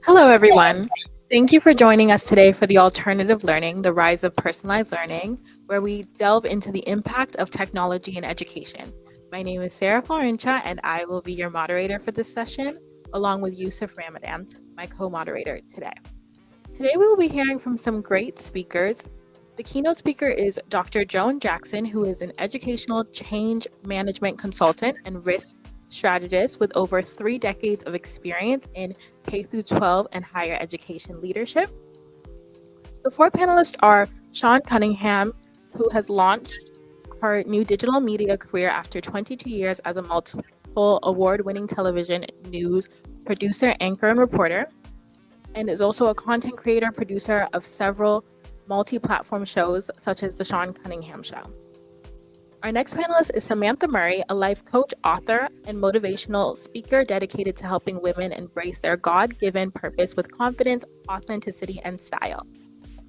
Hello, everyone. Thank you for joining us today for the Alternative Learning, the Rise of Personalized Learning, where we delve into the impact of technology in education. My name is Sarah Florencha, and I will be your moderator for this session, along with Yusuf Ramadan, my co-moderator today. Today, we will be hearing from some great speakers. The keynote speaker is Dr. Joan Jackson, who is an educational change management consultant and risk strategist with over 3 decades of experience in K through 12 and higher education leadership. The 4 panelists are Sean Cunningham, who has launched her new digital media career after 22 years as a multiple award-winning television news producer, anchor, and reporter, and is also a content creator, producer of several multi-platform shows such as The Sean Cunningham Show. Our next panelist is Samantha Murray, a life coach, author, and motivational speaker dedicated to helping women embrace their God-given purpose with confidence, authenticity, and style.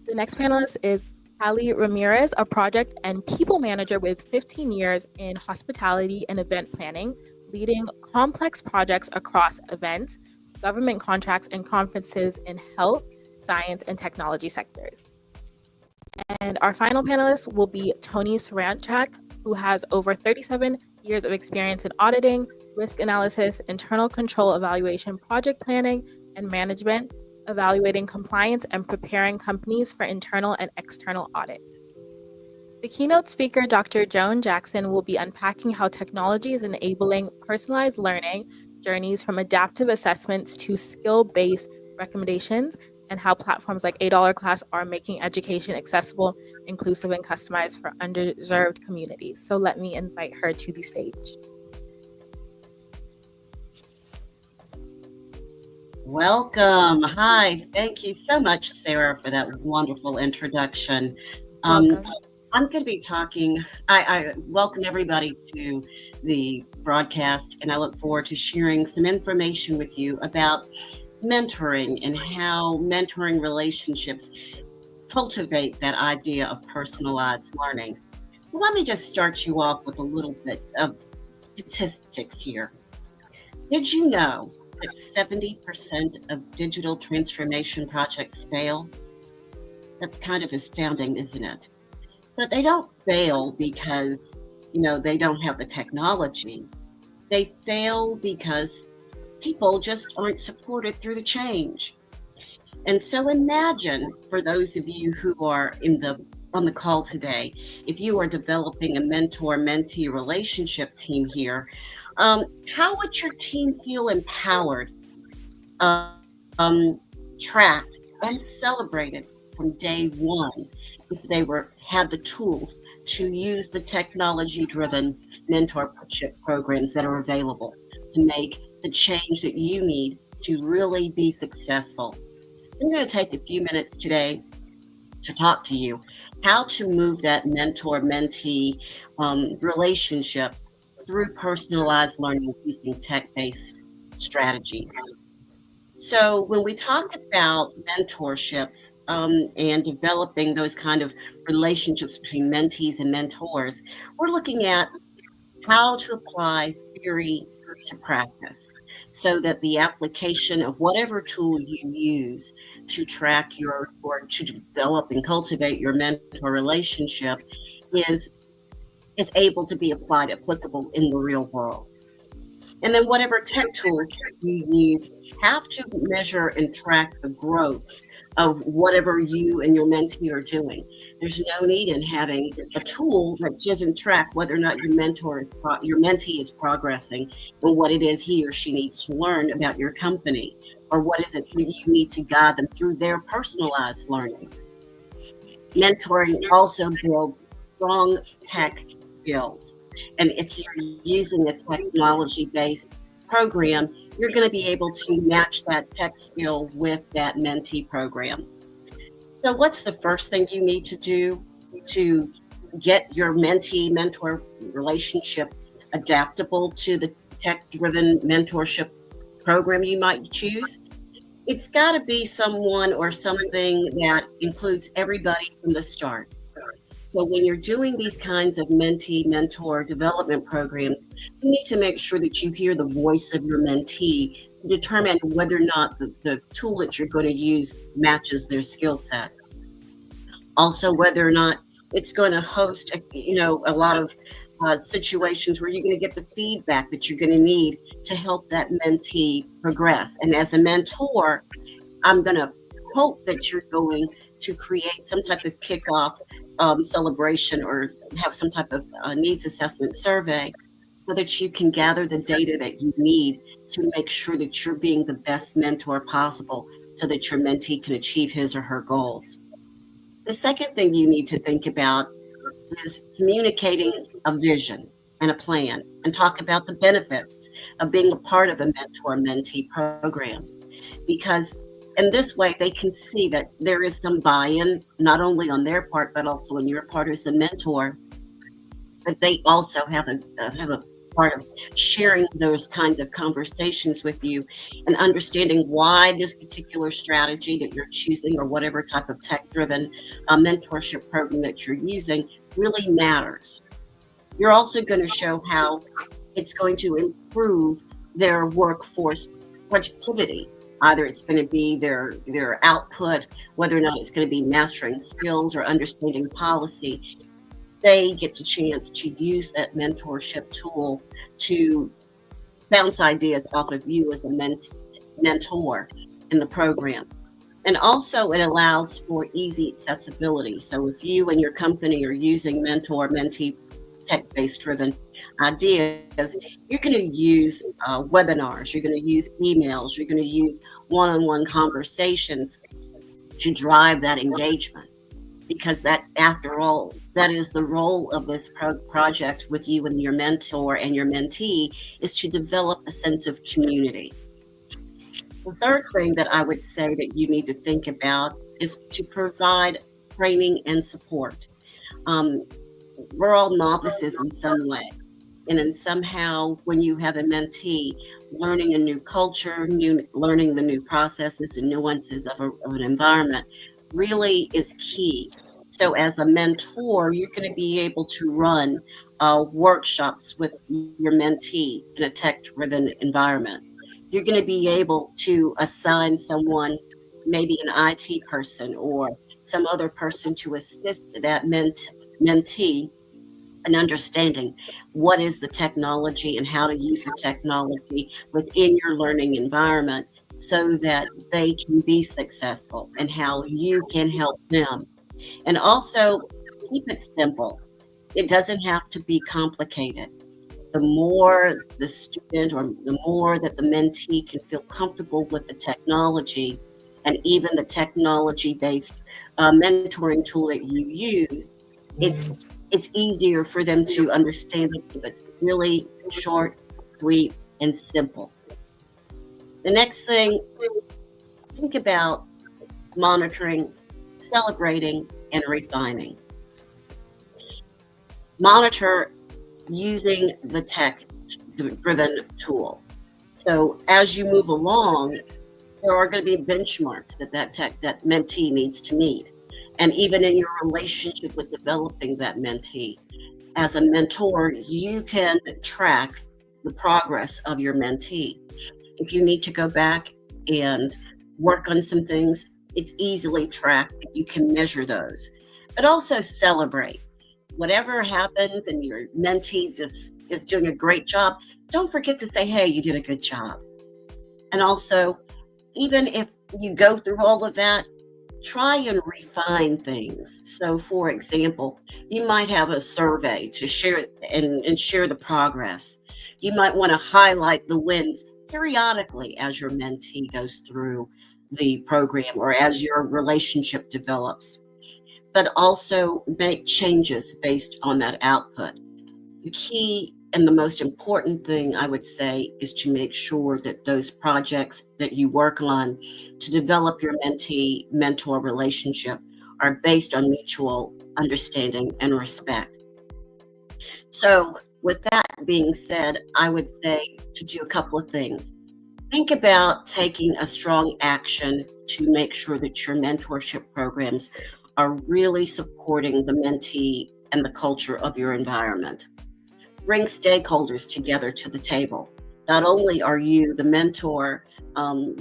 The next panelist is Ali Ramirez, a project and people manager with 15 years in hospitality and event planning, leading complex projects across events, government contracts, and conferences in health, science, and technology sectors. And our final panelist will be Tony Saranchak, who has over 37 years of experience in auditing, risk analysis, internal control evaluation, project planning, and management, evaluating compliance and preparing companies for internal and external audits. The keynote speaker, Dr. Joan Jackson, will be unpacking how technology is enabling personalized learning journeys from adaptive assessments to skill-based recommendations, and how platforms like ADollarClass are making education accessible, inclusive, and customized for underserved communities. So let me invite her to the stage. Welcome. Hi. Thank you so much, Sarah, for that wonderful introduction. Welcome. I'm going to be talking. I welcome everybody to the broadcast, and I look forward to sharing some information with you about mentoring and how mentoring relationships cultivate that idea of personalized learning. Let me just start you off with a little bit of statistics here. Did you know that 70% of digital transformation projects fail? That's kind of astounding, isn't it? But they don't fail because, they don't have the technology. They fail because people just aren't supported through the change. And so imagine, for those of you who are on the call today, if you are developing a mentor-mentee relationship team here, how would your team feel empowered, tracked, and celebrated from day one if they had the tools to use the technology-driven mentorship programs that are available to make the change that you need to really be successful? I'm going to take a few minutes today to talk to you how to move that mentor-mentee relationship through personalized learning using tech-based strategies. So when we talk about mentorships and developing those kind of relationships between mentees and mentors, we're looking at how to apply theory to practice so that the application of whatever tool you use to track or to develop and cultivate your mentor relationship is able to be applicable in the real world. And then whatever tech tools you use have to measure and track the growth of whatever you and your mentee are doing. There's no need in having a tool that doesn't track whether or not your mentee is progressing and what it is he or she needs to learn about your company, or what is it that you need to guide them through their personalized learning. Mentoring also builds strong tech skills. And if you're using a technology-based program, you're going to be able to match that tech skill with that mentee program. So what's the first thing you need to do to get your mentee-mentor relationship adaptable to the tech-driven mentorship program you might choose? It's got to be someone or something that includes everybody from the start. So when you're doing these kinds of mentee-mentor development programs, you need to make sure that you hear the voice of your mentee determine whether or not the tool that you're going to use matches their skill set. Also, whether or not it's going to host, a lot of situations where you're going to get the feedback that you're going to need to help that mentee progress. And as a mentor, I'm going to hope that you're going to create some type of kickoff celebration or have some type of needs assessment survey so that you can gather the data that you need to make sure that you're being the best mentor possible so that your mentee can achieve his or her goals. The second thing you need to think about is communicating a vision and a plan and talk about the benefits of being a part of a mentor mentee program. Because in this way, they can see that there is some buy in, not only on their part, but also on your part as a mentor, that they also have a part of sharing those kinds of conversations with you and understanding why this particular strategy that you're choosing or whatever type of tech-driven mentorship program that you're using really matters. You're also going to show how it's going to improve their workforce productivity. Either it's going to be their output, whether or not it's going to be mastering skills or understanding policy. They get a chance to use that mentorship tool to bounce ideas off of you as a mentor in the program. And also, it allows for easy accessibility. So, if you and your company are using mentor mentee tech-based driven ideas, you're going to use webinars, you're going to use emails, you're going to use one-on-one conversations to drive that engagement. Because that, after all, that is the role of this project with you and your mentor and your mentee, is to develop a sense of community. The third thing that I would say that you need to think about is to provide training and support. Um, we're all novices in some way. And then somehow, when you have a mentee, learning a new culture, learning the new processes and nuances of an environment really is key. So, as a mentor, you're going to be able to run workshops with your mentee in a tech-driven environment. You're going to be able to assign someone, maybe an IT person or some other person, to assist that mentee and understanding what is the technology and how to use the technology within your learning environment so that they can be successful and how you can help them. And also keep it simple. It doesn't have to be complicated. The more the student or the more that the mentee can feel comfortable with the technology and even the technology based mentoring tool that you use, it's it's easier for them to understand it if it's really short, sweet, and simple. The next thing, think about monitoring, celebrating, and refining. Monitor using the tech driven tool. So as you move along, there are going to be benchmarks that mentee needs to meet. And even in your relationship with developing that mentee, as a mentor, you can track the progress of your mentee. If you need to go back and work on some things, it's easily tracked. You can measure those, but also celebrate. Whatever happens and your mentee just is doing a great job, don't forget to say, hey, you did a good job. And also, even if you go through all of that, try and refine things. So, for example, you might have a survey to share and share the progress. You might want to highlight the wins periodically as your mentee goes through the program or as your relationship develops, but also make changes based on that output. The key and the most important thing I would say is to make sure that those projects that you work on to develop your mentee mentor relationship are based on mutual understanding and respect. So, with that being said, I would say to do a couple of things. Think about taking a strong action to make sure that your mentorship programs are really supporting the mentee and the culture of your environment. Bring stakeholders together to the table. Not only are you the mentor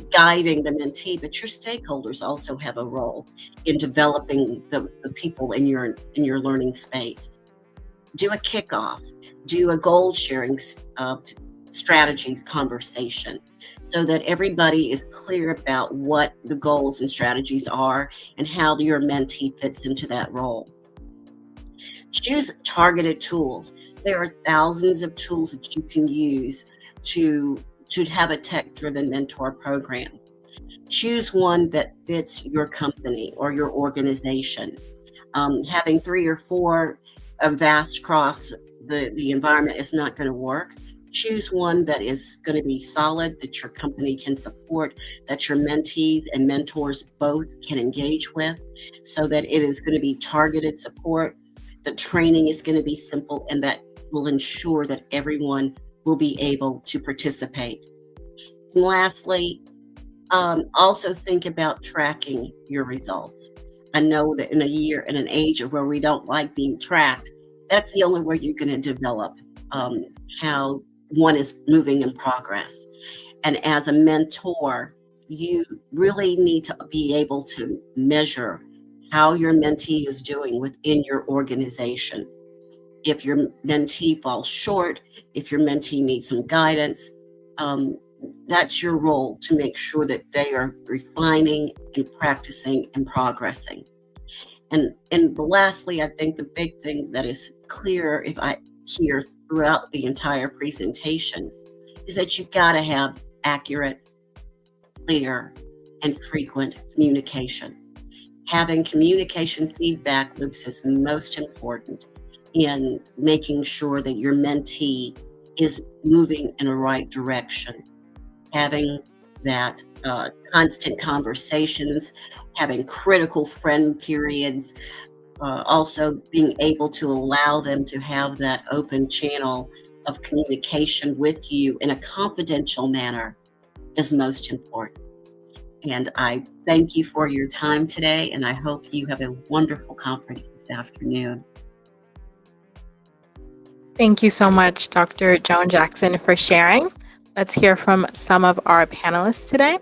guiding the mentee, but your stakeholders also have a role in developing the people in your learning space. Do a kickoff, do a goal sharing strategy conversation so that everybody is clear about what the goals and strategies are and how your mentee fits into that role. Choose targeted tools. There are thousands of tools that you can use to have a tech-driven mentor program. Choose one that fits your company or your organization. Having 3 or 4 vast across the environment is not going to work. Choose one that is going to be solid, that your company can support, that your mentees and mentors both can engage with, so that it is going to be targeted support. The training is going to be simple, and that will ensure that everyone will be able to participate. And lastly, also think about tracking your results. I know that in a year and an age of where we don't like being tracked, that's the only way you're going to develop how one is moving in progress. And as a mentor, you really need to be able to measure how your mentee is doing within your organization. If your mentee falls short, if your mentee needs some guidance, um, that's your role to make sure that they are refining and practicing and progressing. And lastly, I think the big thing that is clear if I hear throughout the entire presentation is that you've got to have accurate, clear, and frequent communication. Having communication feedback loops is most important in making sure that your mentee is moving in a right direction. Having that constant conversations, having critical friend periods, also being able to allow them to have that open channel of communication with you in a confidential manner is most important. And I thank you for your time today, and I hope you have a wonderful conference this afternoon. Thank you so much, Dr. Joan Jackson, for sharing. Let's hear from some of our panelists today.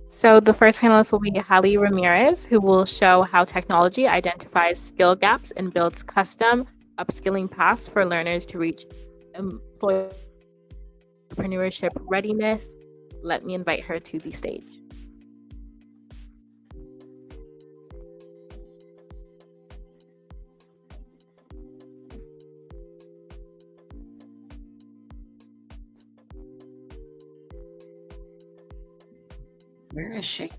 So the first panelist will be Hallie Ramirez, who will show how technology identifies skill gaps and builds custom upskilling paths for learners to reach entrepreneurship readiness. Let me invite her to the stage. Where is she?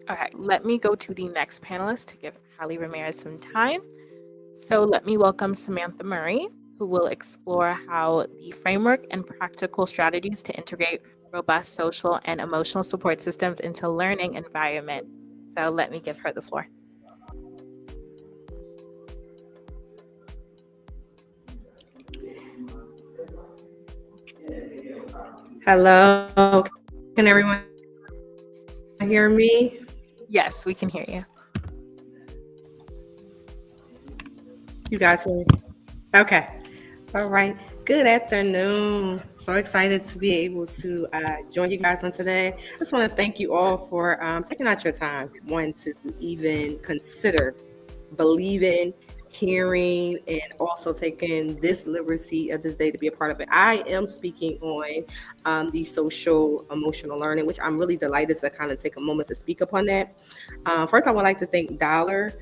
Okay, let me go to the next panelist to give Hallie Ramirez some time. So let me welcome Samantha Murray, who will explore how the framework and practical strategies to integrate robust social and emotional support systems into learning environment. So let me give her the floor. Hello, can everyone hear me? Yes, we can hear you. You guys hear me? Okay. All right. Good afternoon. So excited to be able to join you guys on today. I just want to thank you all for taking out your time, one, to even consider believing, hearing, and also taking this liberty of this day to be a part of it. I am speaking on the social emotional learning, which I'm really delighted to kind of take a moment to speak upon that. First, I would like to thank Dollar,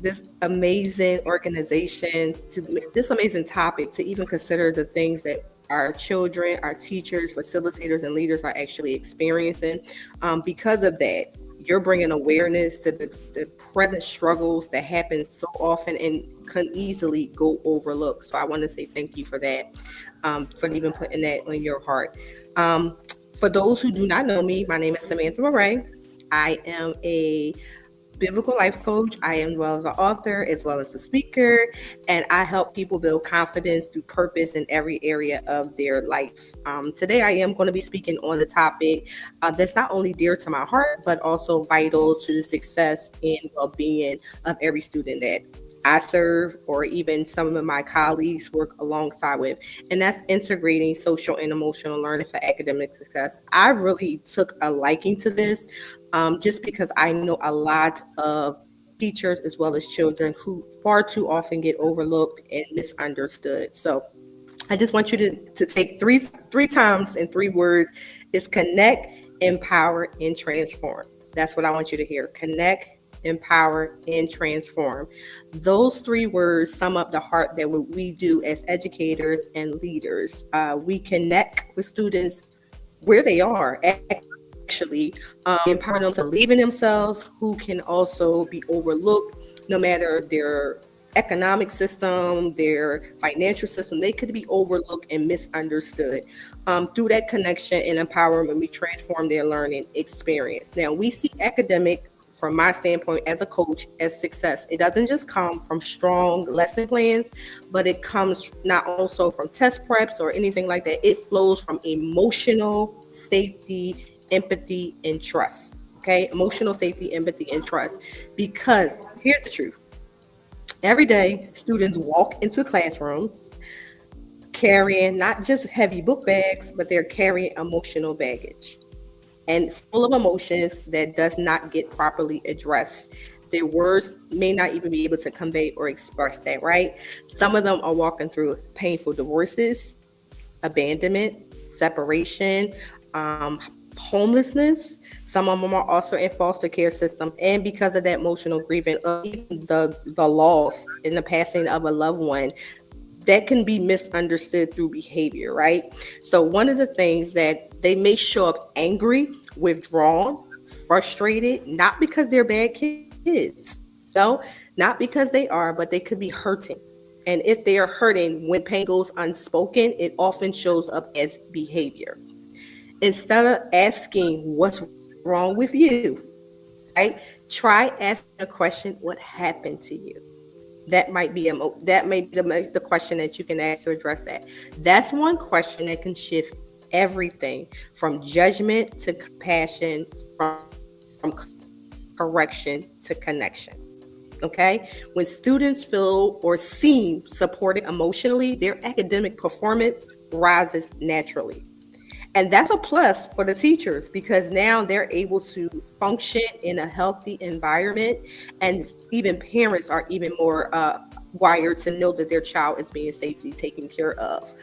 this amazing organization, to this amazing topic, to even consider the things that our children, our teachers, facilitators, and leaders are actually experiencing. Because of that, you're bringing awareness to the present struggles that happen so often and can easily go overlooked. So I want to say thank you for that, for even putting that on your heart. For those who do not know me, my name is Samantha Murray. I am a biblical life coach. I am well as an author as well as a speaker, and I help people build confidence through purpose in every area of their life. Today, I am going to be speaking on the topic that's not only dear to my heart, but also vital to the success and well-being of every student that I serve, or even some of my colleagues work alongside with, and that's integrating social and emotional learning for academic success. I really took a liking to this just because I know a lot of teachers as well as children who far too often get overlooked and misunderstood. So I just want you to take three times in three words is connect, empower, and transform. That's what I want you to hear. Connect, empower, and transform. Those three words sum up the heart that what we do as educators and leaders. We connect with students where they are actually, empower them to believe in themselves, who can also be overlooked no matter their economic system, their financial system. They could be overlooked and misunderstood. Through that connection and empowerment, we transform their learning experience. Now, we see academic, from my standpoint as a coach, as success. It doesn't just come from strong lesson plans, but it comes not also from test preps or anything like that. It flows from emotional safety, empathy, and trust. Okay, emotional safety, empathy, and trust. Because here's the truth: every day, students walk into classrooms carrying not just heavy book bags, but they're carrying emotional baggage and full of emotions that does not get properly addressed. Their words may not even be able to convey or express that, right? Some of them are walking through painful divorces, abandonment, separation, homelessness. Some of them are also in foster care systems, and because of that emotional grieving, even the loss in the passing of a loved one, that can be misunderstood through behavior, right? So one of the things that they may show up angry, withdrawn, frustrated, not because they're bad kids, no, not because they are, but they could be hurting. And if they are hurting, when pain goes unspoken, it often shows up as behavior. Instead of asking what's wrong with you, right? Try asking a question, what happened to you? That may be the question that you can ask to address that. That's one question that can shift everything from judgment to compassion, from correction to connection. Okay, when students feel or seem supported emotionally, their academic performance rises naturally. And that's a plus for the teachers, because now they're able to function in a healthy environment, and even parents are even more wired to know that their child is being safely taken care of.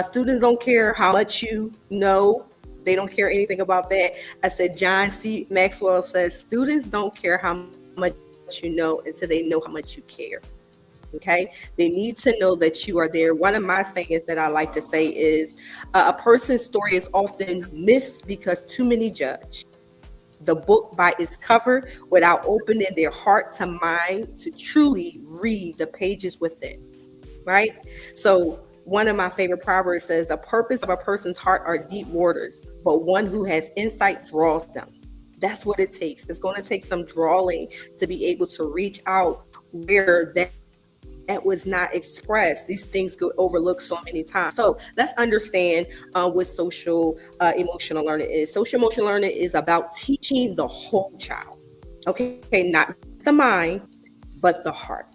Students don't care how much you know. They don't care anything about that. I said John C. Maxwell says students don't care how much you know until they know how much you care. Okay, they need to know that you are there. One of my sayings that I like to say is a person's story is often missed because too many judge the book by its cover without opening their heart to mind to truly read the pages within, right? So one of my favorite proverbs says the purpose of a person's heart are deep waters, but one who has insight draws them. That's what it takes. It's going to take some drawing to be able to reach out where that was not expressed. These things go overlooked so many times. So let's understand what social emotional learning is. Social emotional learning is about teaching the whole child. Okay, not just the mind, but the heart.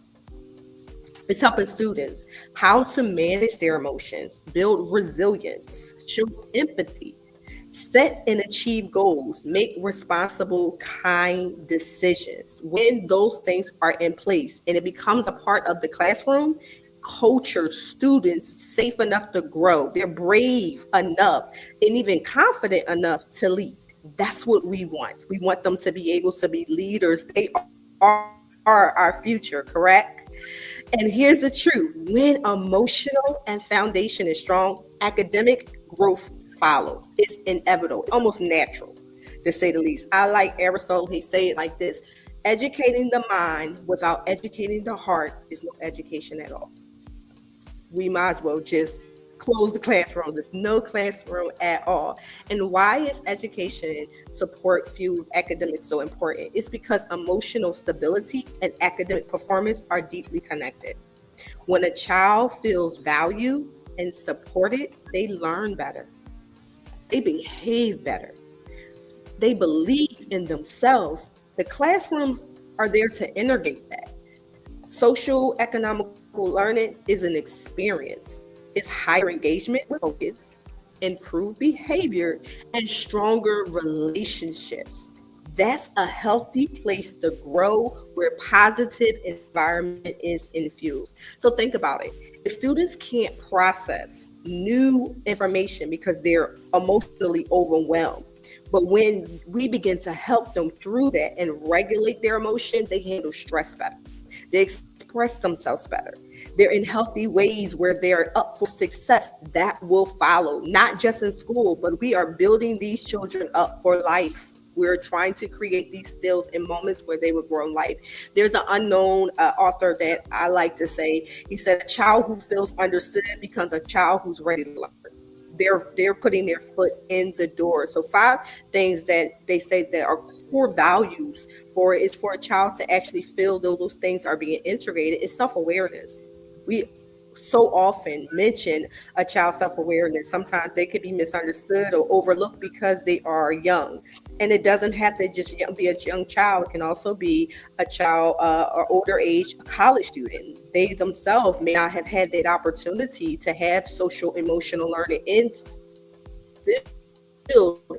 It's helping students how to manage their emotions, build resilience, show empathy, set and achieve goals, make responsible, kind decisions. When those things are in place and it becomes a part of the classroom, culture, students safe enough to grow, they're brave enough and even confident enough to lead. That's what we want. We want them to be able to be leaders. They are our future, correct? And here's the truth: when emotional and foundation is strong, academic growth follows. It's inevitable, almost natural, to say the least. I like Aristotle, he say it like this: educating the mind without educating the heart is no education at all. We might as well just close the classrooms. There's no classroom at all. And why is education support fueled academics so important? It's because emotional stability and academic performance are deeply connected. When a child feels valued and supported, they learn better, they behave better, they believe in themselves. The classrooms are there to integrate that. Social economical learning is an experience. It's higher engagement with focus, improved behavior, and stronger relationships. That's a healthy place to grow where positive environment is infused. So think about it. If students can't process new information because they're emotionally overwhelmed, but when we begin to help them through that and regulate their emotion, they handle stress better. They express themselves better. They're in healthy ways where they're up for success. That will follow, not just in school, but we are building these children up for life. We're trying to create these skills in moments where they would grow in life. There's an unknown author that I like to say. He said, "A child who feels understood becomes a child who's ready to learn." They're putting their foot in the door. So 5 things that they say that are core values for is for a child to actually feel those things are being integrated is self-awareness. We so often mention a child's self-awareness. Sometimes they could be misunderstood or overlooked because they are young, and it doesn't have to just be a young child. It can also be a child or older age, a college student. They themselves may not have had that opportunity to have social emotional learning instilled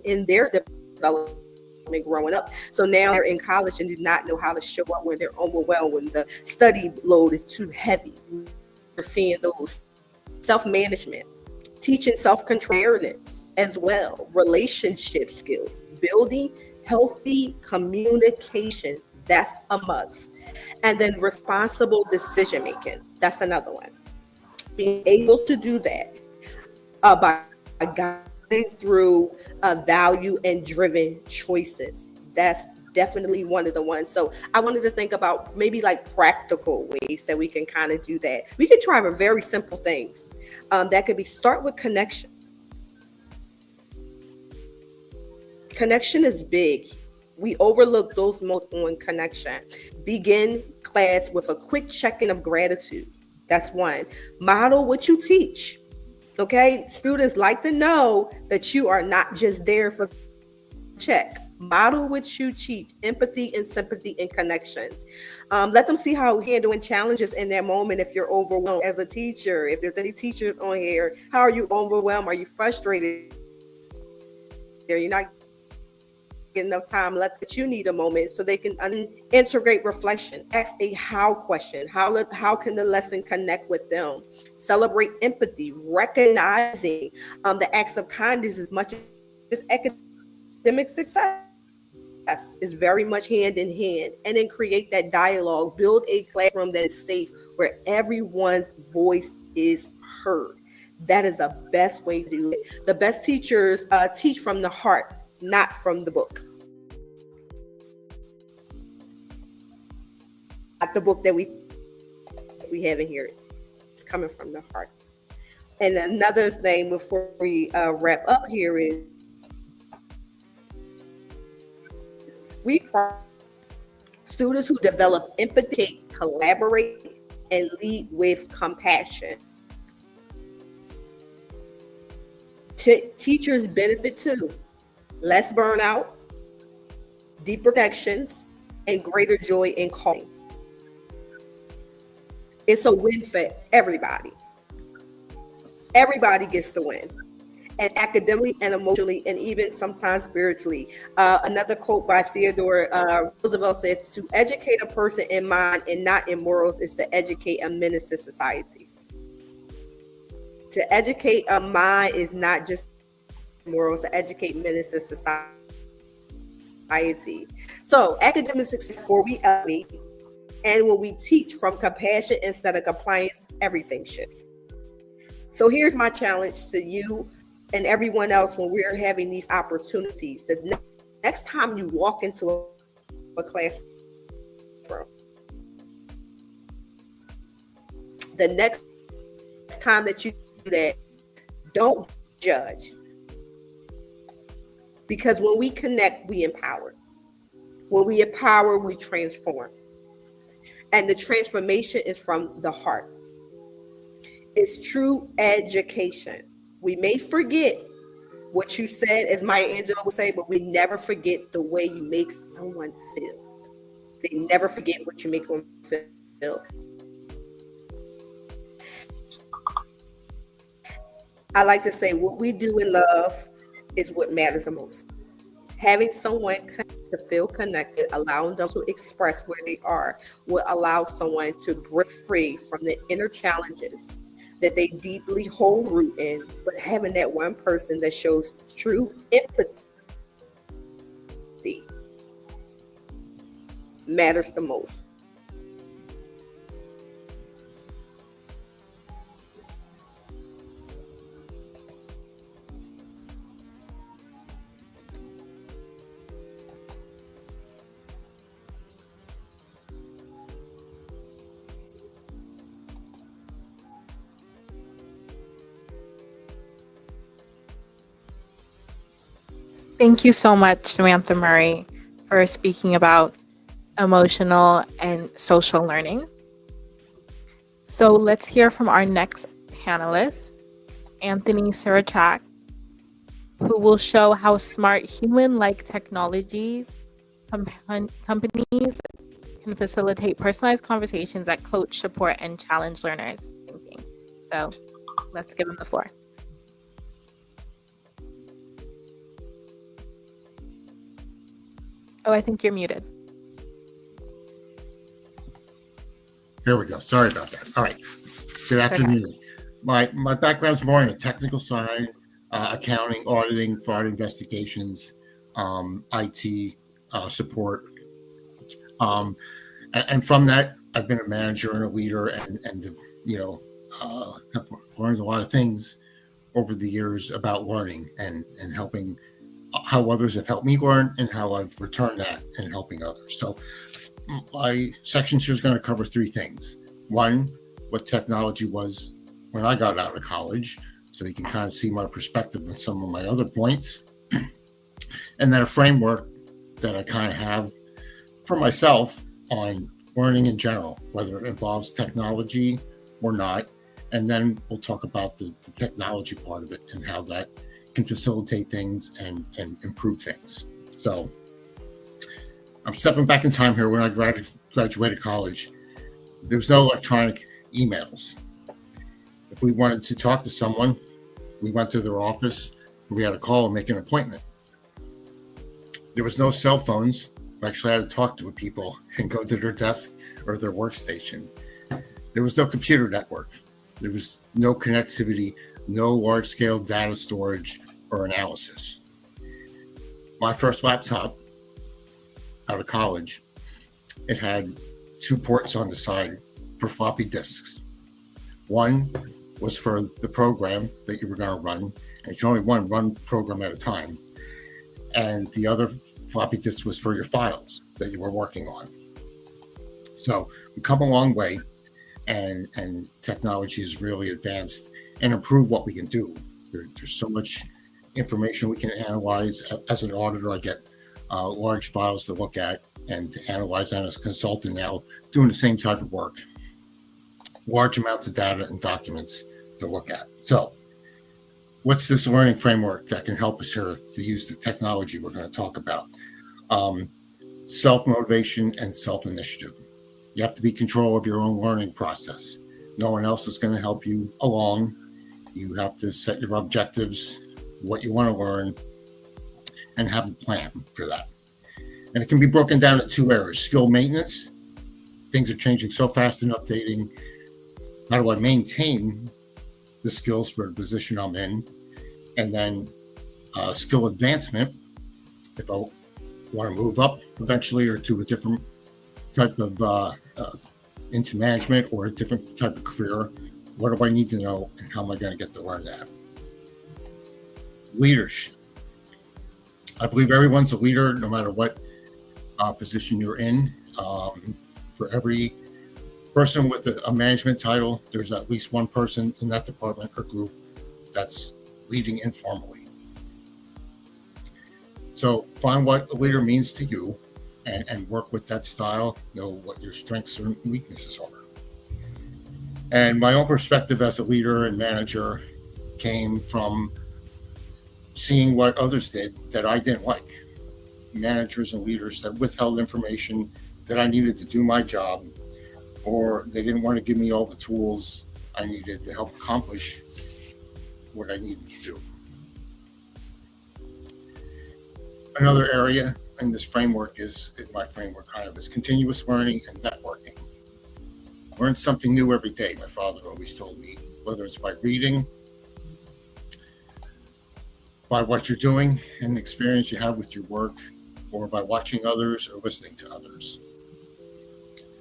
in their development growing up. So now they're in college and do not know how to show up when they're overwhelmed, when the study load is too heavy. We're seeing those self-management, teaching self-control, awareness as well, relationship skills, building healthy communication. That's a must. And then responsible decision making. That's another one. Being able to do that by guiding through value and driven choices. That's definitely one of the ones. So I wanted to think about maybe like practical ways that we can kind of do that. We could try with very simple things. That could be start with connection. Connection is big. We overlook those moments on connection. Begin class with a quick check-in of gratitude. That's one. Model what you teach. Okay, students like to know that you are not just there for check. Model what you teach, empathy and sympathy and connections. Let them see how handling challenges in that moment. If you're overwhelmed as a teacher, if there's any teachers on here, how are you overwhelmed? Are you frustrated? You're not getting enough time left that you need a moment so they can integrate reflection. Ask a how question. How can the lesson connect with them? Celebrate empathy, recognizing the acts of kindness as much as academic success is very much hand in hand. And then create that dialogue. Build a classroom that is safe where everyone's voice is heard. That is the best way to do it. The best teachers teach from the heart, not from the book. Not the book that we have in here. It's coming from the heart. And another thing before we wrap up here is we students who develop empathy, collaborate, and lead with compassion. Teachers benefit too. Less burnout, deeper connections, and greater joy in calling. It's a win for everybody. Everybody gets to win. And academically and emotionally and even sometimes spiritually. Another quote by Theodore Roosevelt says, "To educate a person in mind and not in morals is to educate a menace to society." To educate a mind is not just morals, to educate menace to society. So academic success before we elevate, and when we teach from compassion instead of compliance, everything shifts. So here's my challenge to you and everyone else when we're having these opportunities. The next time you walk into a classroom, the next time that you do that, Don't judge. Because when we connect, we empower. When we empower, we transform. And the transformation is from the heart. It's true education. We may forget what you said, as Maya Angelou would say, but we never forget the way you make someone feel. They never forget what you make them feel. I like to say what we do in love is what matters the most. Having someone to feel connected, allowing them to express where they are, will allow someone to break free from the inner challenges that they deeply hold root in. But having that one person that shows true empathy matters the most. Thank you so much, Samantha Murray, for speaking about emotional and social learning. So let's hear from our next panelist, Anthony Surachak, who will show how smart human-like technologies companies can facilitate personalized conversations that coach, support, and challenge learners' thinking. So let's give him the floor. Oh, I think you're muted. Here we go. Sorry about that. All right. Good afternoon. My background's more on the technical side, accounting, auditing, fraud investigations, IT support. And from that, I've been a manager and a leader, and have learned a lot of things over the years about learning and helping, how others have helped me learn and how I've returned that in helping others. So my section here is going to cover three things. One, what technology was when I got out of college, so you can kind of see my perspective on some of my other points. And then a framework that I kind of have for myself on learning in general, whether it involves technology or not. And then we'll talk about the technology part of it and how that can facilitate things and improve things. So I'm stepping back in time here. When I graduated college, there was no electronic emails. If we wanted to talk to someone, we went to their office, we had to call and make an appointment. There was no cell phones. We actually had to talk to people and go to their desk or their workstation. There was no computer network. There was no connectivity, no large-scale data storage or analysis. My first laptop out of college, it had two ports on the side for floppy disks. One was for the program that you were going to run, and you can only run one program at a time. And the other floppy disk was for your files that you were working on. So we've come a long way, and technology has really advanced and improved what we can do. There's so much information we can analyze. As an auditor, I get large files to look at and to analyze. And as a consultant now, doing the same type of work. Large amounts of data and documents to look at. So what's this learning framework that can help us here to use the technology we're going to talk about? Self-motivation and self-initiative. You have to be in control of your own learning process. No one else is going to help you along. You have to set your objectives, what you want to learn, and have a plan for that. And it can be broken down into two areas. Skill maintenance. Things are changing so fast and updating. How do I maintain the skills for the position I'm in? And then skill advancement. If I want to move up eventually or to a different type of into management or a different type of career, what do I need to know and how am I going to get to learn that? Leadership. I believe everyone's a leader no matter what position you're in. For every person with a management title, there's at least one person in that department or group that's leading informally. So find what a leader means to you and work with that style. Know what your strengths and weaknesses are. And my own perspective as a leader and manager came from seeing what others did that I didn't like. Managers and leaders that withheld information that I needed to do my job, or they didn't want to give me all the tools I needed to help accomplish what I needed to do. Another area in this framework is continuous learning and networking. Learn something new every day, my father always told me, whether it's by reading, by what you're doing and the experience you have with your work, or by watching others or listening to others.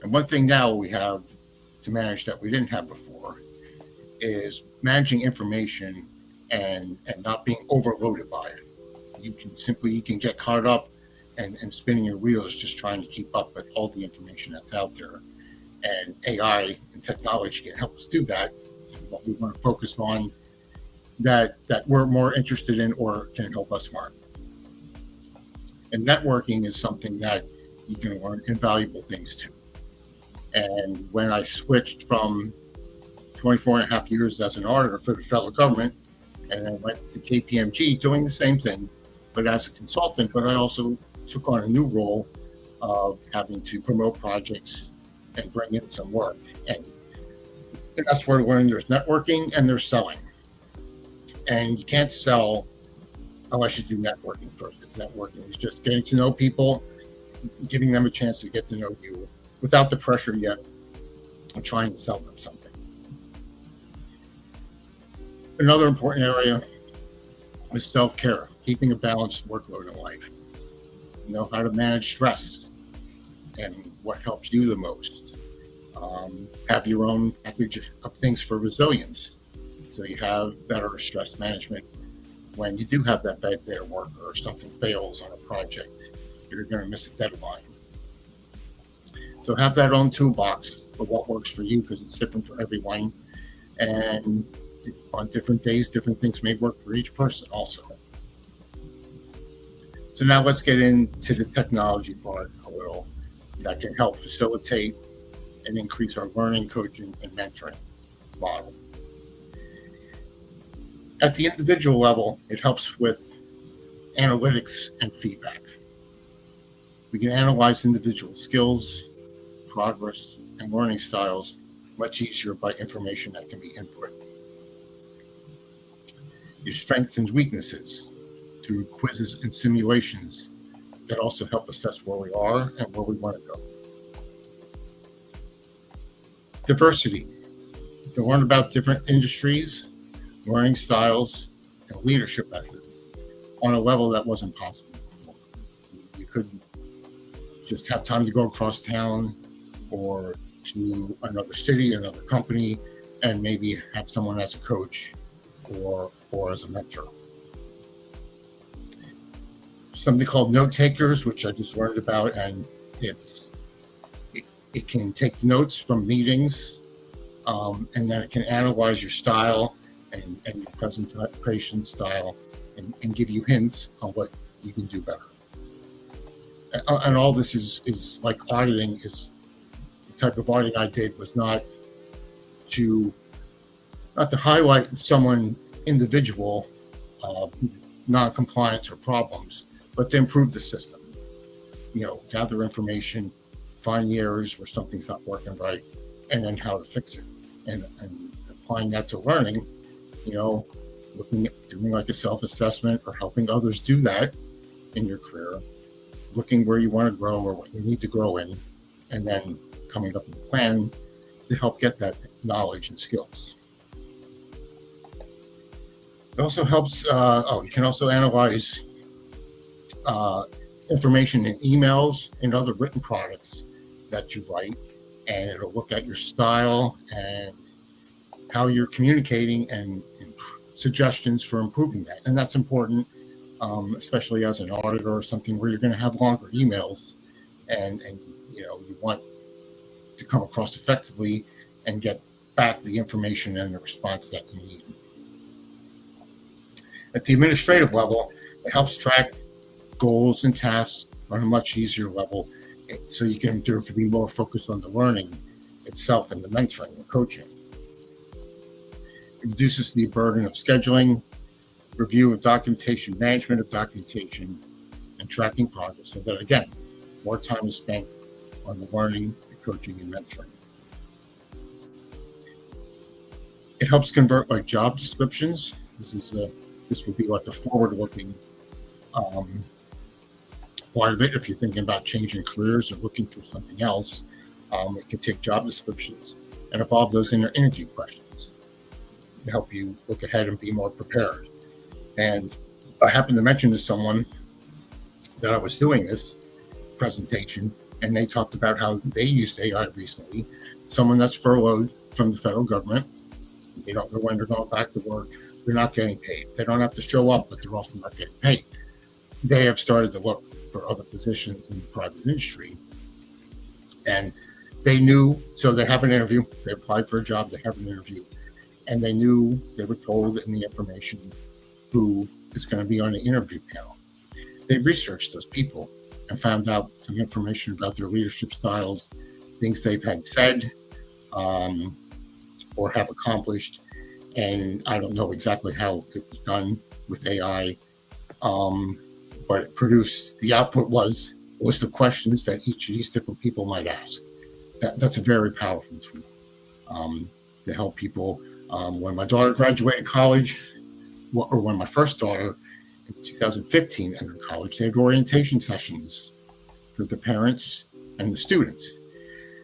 And one thing now we have to manage that we didn't have before is managing information and not being overloaded by it. You can get caught up and spinning your wheels just trying to keep up with all the information that's out there. And AI and technology can help us do that. And what we want to focus on that we're more interested in or can help us learn. And networking is something that you can learn invaluable things too. And when I switched from 24 and a half years as an auditor for the federal government, and then went to KPMG doing the same thing, but as a consultant, but I also took on a new role of having to promote projects and bring in some work. And that's where I learned there's networking and there's selling. And you can't sell unless you do networking first. Because networking is just getting to know people, giving them a chance to get to know you without the pressure yet of trying to sell them something. Another important area is self-care, keeping a balanced workload in life. Know how to manage stress and what helps you the most. Have your own package of things for resilience, so you have better stress management when you do have that bad day at work or something fails on a project, you're going to miss a deadline. So have that own toolbox for what works for you, because it's different for everyone. And on different days, different things may work for each person also. So now let's get into the technology part a little that can help facilitate and increase our learning, coaching, and mentoring model. At the individual level, it helps with analytics and feedback. We can analyze individual skills, progress, and learning styles much easier by information that can be input. Your strengths and weaknesses through quizzes and simulations that also help assess where we are and where we want to go. Diversity. You can learn about different industries, learning styles, and leadership methods on a level that wasn't possible before. You couldn't just have time to go across town or to another city, another company, and maybe have someone as a coach or as a mentor. Something called note takers, which I just learned about, and it can take notes from meetings, and then it can analyze your style and your presentation style and give you hints on what you can do better. And all this is like auditing. Is the type of auditing I did was not to highlight someone individual non-compliance or problems, but to improve the system. Gather information, find the areas where something's not working right, and then how to fix it. And applying that to learning, looking at doing like a self-assessment or helping others do that in your career, looking where you want to grow or what you need to grow in, and then coming up with a plan to help get that knowledge and skills. It also helps, you can also analyze information in emails and other written products that you write, and it'll look at your style and how you're communicating and suggestions for improving that. And that's important, especially as an auditor or something where you're going to have longer emails and you want to come across effectively and get back the information and the response that you need. At the administrative level, it helps track goals and tasks on a much easier level, so there can be more focus on the learning itself and the mentoring and coaching. It reduces the burden of scheduling, review of documentation, management of documentation, and tracking progress, so that, again, more time is spent on the learning, the coaching, and mentoring. It helps convert like job descriptions. This would be like a forward-looking part of it. If you're thinking about changing careers or looking for something else, it can take job descriptions and evolve those into interview questions to help you look ahead and be more prepared. And I happened to mention to someone that I was doing this presentation, and they talked about how they used AI recently. Someone that's furloughed from the federal government, they don't know when they're going back to work, they're not getting paid. They don't have to show up, but they're also not getting paid. They have started to look for other positions in the private industry. And they knew, so they have an interview, they applied for a job, they have an interview, and they knew, they were told in the information who is going to be on the interview panel. They researched those people and found out some information about their leadership styles, things they've had said or have accomplished. And I don't know exactly how it was done with AI, but it produced, the output was the questions that each of these different people might ask. That's a very powerful tool to help people. When my daughter graduated college, or when my first daughter in 2015 entered college, they had orientation sessions for the parents and the students.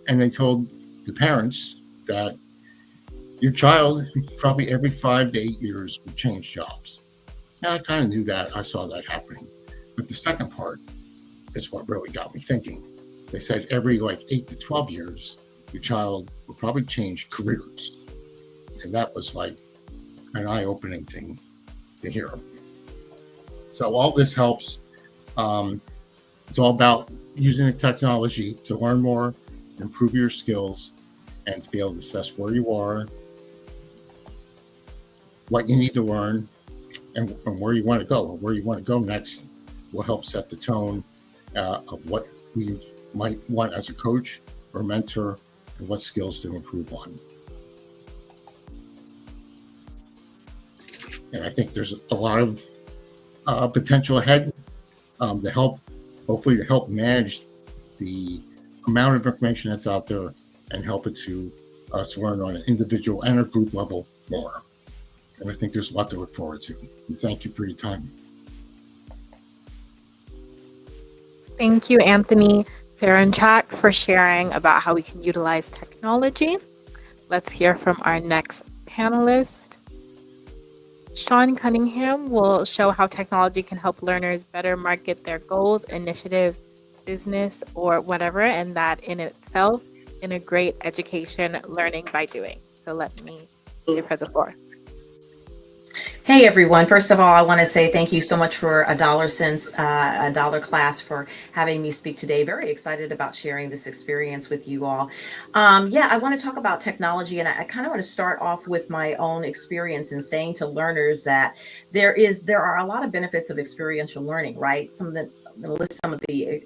And they told the parents that your child probably every 5 to 8 years would change jobs. Now, I kind of knew that. I saw that happening. But the second part is what really got me thinking. They said every 8 to 12 years, your child will probably change careers. And that was like an eye-opening thing to hear. So all this helps. It's all about using the technology to learn more, improve your skills, and to be able to assess where you are, what you need to learn, and where you want to go. And where you want to go next will help set the tone of what we might want as a coach or mentor, and what skills to improve on. And I think there's a lot of potential ahead to help manage the amount of information that's out there and help it to us learn on an individual and a group level more. And I think there's a lot to look forward to. And thank you for your time. Thank you, Anthony, Sarah, and Chak, for sharing about how we can utilize technology. Let's hear from our next panelist. Sean Cunningham will show how technology can help learners better market their goals, initiatives, business, or whatever, and that in itself integrate education learning by doing. So let me give her the floor. Hey everyone. First of all, I want to say thank you so much for ADollarClass for having me speak today. Very excited about sharing this experience with you all. I want to talk about technology, and I kind of want to start off with my own experience in saying to learners that there are a lot of benefits of experiential learning, right? I'm going to list some of the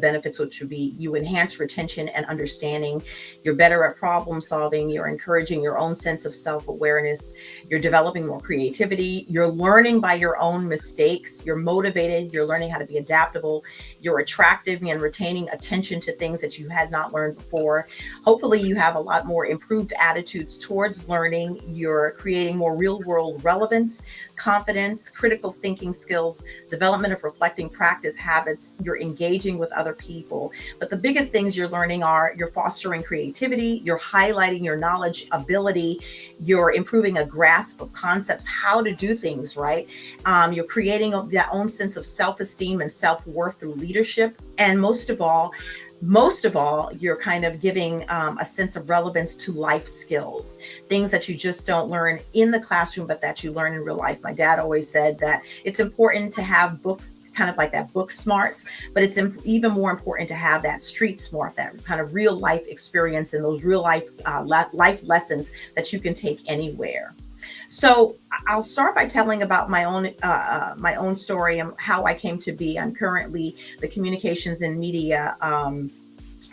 benefits, which would be you enhance retention and understanding, you're better at problem solving, you're encouraging your own sense of self-awareness, you're developing more creativity, you're learning by your own mistakes, you're motivated, you're learning how to be adaptable, you're attractive and retaining attention to things that you had not learned before. Hopefully you have a lot more improved attitudes towards learning, you're creating more real-world relevance, confidence, critical thinking skills, development of reflecting practice habits, you're engaging with other people. But the biggest things you're learning are you're fostering creativity, you're highlighting your knowledge, ability, you're improving a grasp of concepts, how to do things, right? You're creating that own sense of self-esteem and self-worth through leadership. And most of all, you're kind of giving a sense of relevance to life skills, things that you just don't learn in the classroom, but that you learn in real life. My dad always said that it's important to have books, kind of like that book smarts, but it's even more important to have that street smart, that kind of real life experience and those real life life lessons that you can take anywhere. So I'll start by telling about my own story and how I came to be. I'm currently the communications and media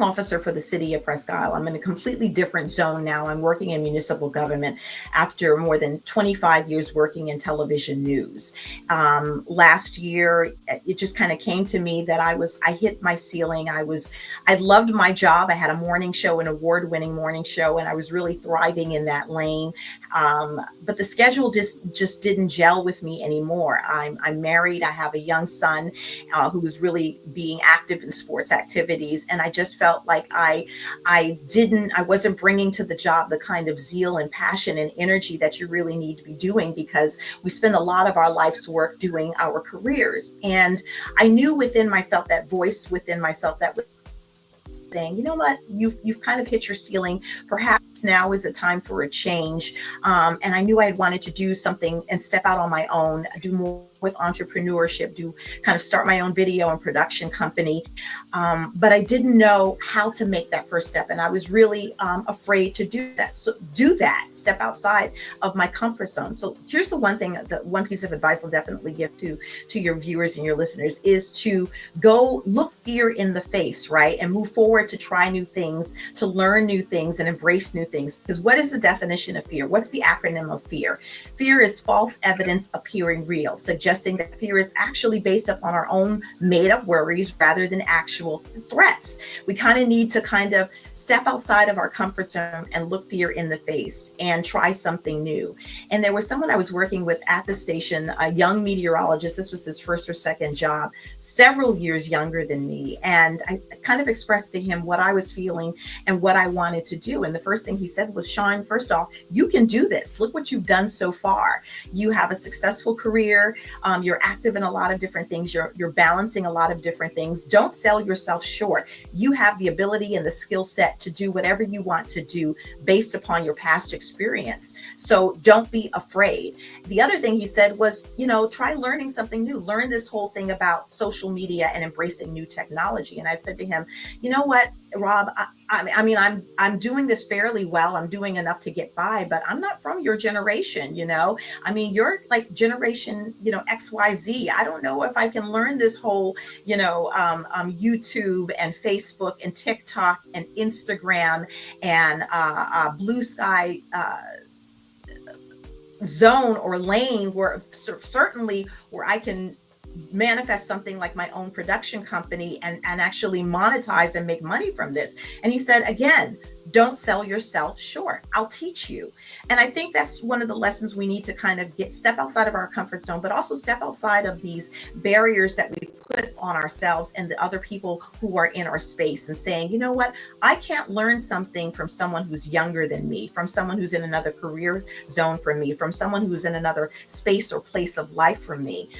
officer for the city of Presque Isle. I'm in a completely different zone now. I'm working in municipal government after more than 25 years working in television news. Last year, it just kind of came to me that I hit my ceiling. I loved my job. I had a morning show, an award-winning morning show, and I was really thriving in that lane. But the schedule just didn't gel with me anymore. I'm married. I have a young son who was really being active in sports activities, and I just felt like I wasn't bringing to the job the kind of zeal and passion and energy that you really need to be doing, because we spend a lot of our life's work doing our careers. And I knew within myself, that voice within myself that was saying, you know what, you've kind of hit your ceiling. Perhaps now is a time for a change. And I knew I had wanted to do something and step out on my own, do more with entrepreneurship, do kind of start my own video and production company. But I didn't know how to make that first step. And I was really afraid to do that. So step outside of my comfort zone. So here's the one thing, the one piece of advice I'll definitely give to your viewers and your listeners is to go look fear in the face, right? And move forward to try new things, to learn new things and embrace new things. Because what is the definition of fear? What's the acronym of fear? Fear is false evidence appearing real, suggesting that fear is actually based upon our own made up worries rather than actual threats. We kind of need to kind of step outside of our comfort zone and look fear in the face and try something new. And there was someone I was working with at the station, a young meteorologist. This was his first or second job, several years younger than me. And I kind of expressed to him what I was feeling and what I wanted to do. And the first thing he said was, Sean, first off, you can do this. Look what you've done so far. You have a successful career. You're active in a lot of different things. You're balancing a lot of different things. Don't sell yourself short. You have the ability and the skill set to do whatever you want to do based upon your past experience. So don't be afraid. The other thing he said was, try learning something new. Learn this whole thing about social media and embracing new technology. And I said to him, you know what, Rob, I'm doing this fairly well. I'm doing enough to get by, but I'm not from your generation. You're like generation, XYZ. I don't know if I can learn this whole, YouTube and Facebook and TikTok and Instagram and Blue Sky zone or lane where certainly where I can manifest something like my own production company and actually monetize and make money from this. And he said, again, don't sell yourself short. I'll teach you. And I think that's one of the lessons we need to kind of step outside of our comfort zone, but also step outside of these barriers that we put on ourselves and the other people who are in our space, and saying, you know what, I can't learn something from someone who's younger than me, from someone who's in another career zone from me, from someone who's in another space or place of life from me.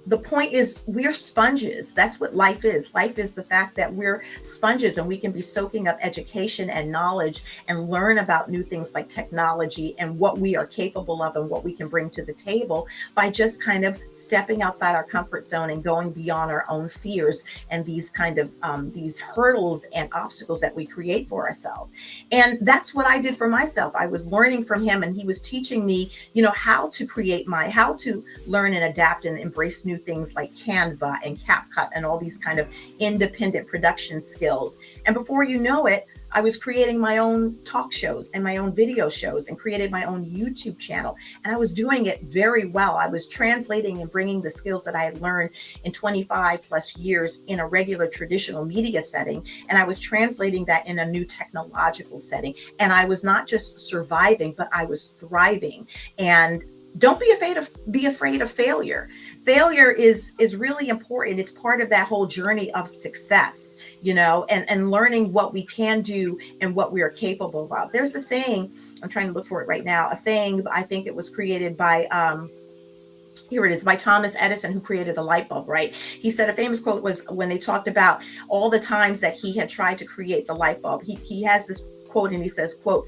The point is, we're sponges. That's what life is. Life is the fact that we're sponges, and we can be soaking up education and knowledge and learn about new things like technology and what we are capable of and what we can bring to the table by just kind of stepping outside our comfort zone and going beyond our own fears and these kind of these hurdles and obstacles that we create for ourselves. And that's what I did for myself. I was learning from him, and he was teaching me, how to learn and adapt and embrace new things like Canva and CapCut and all these kind of independent production skills. And before you know it, I was creating my own talk shows and my own video shows and created my own YouTube channel. And I was doing it very well. I was translating and bringing the skills that I had learned in 25 plus years in a regular traditional media setting. And I was translating that in a new technological setting. And I was not just surviving, but I was thriving. And don't be afraid of failure. Failure is really important. It's part of that whole journey of success, and learning what we can do and what we are capable of. There's a saying, I'm trying to look for it right now, a saying, I think it was created by, here it is, by Thomas Edison, who created the light bulb, right? He said a famous quote was when they talked about all the times that he had tried to create the light bulb. He has this quote, and he says, quote,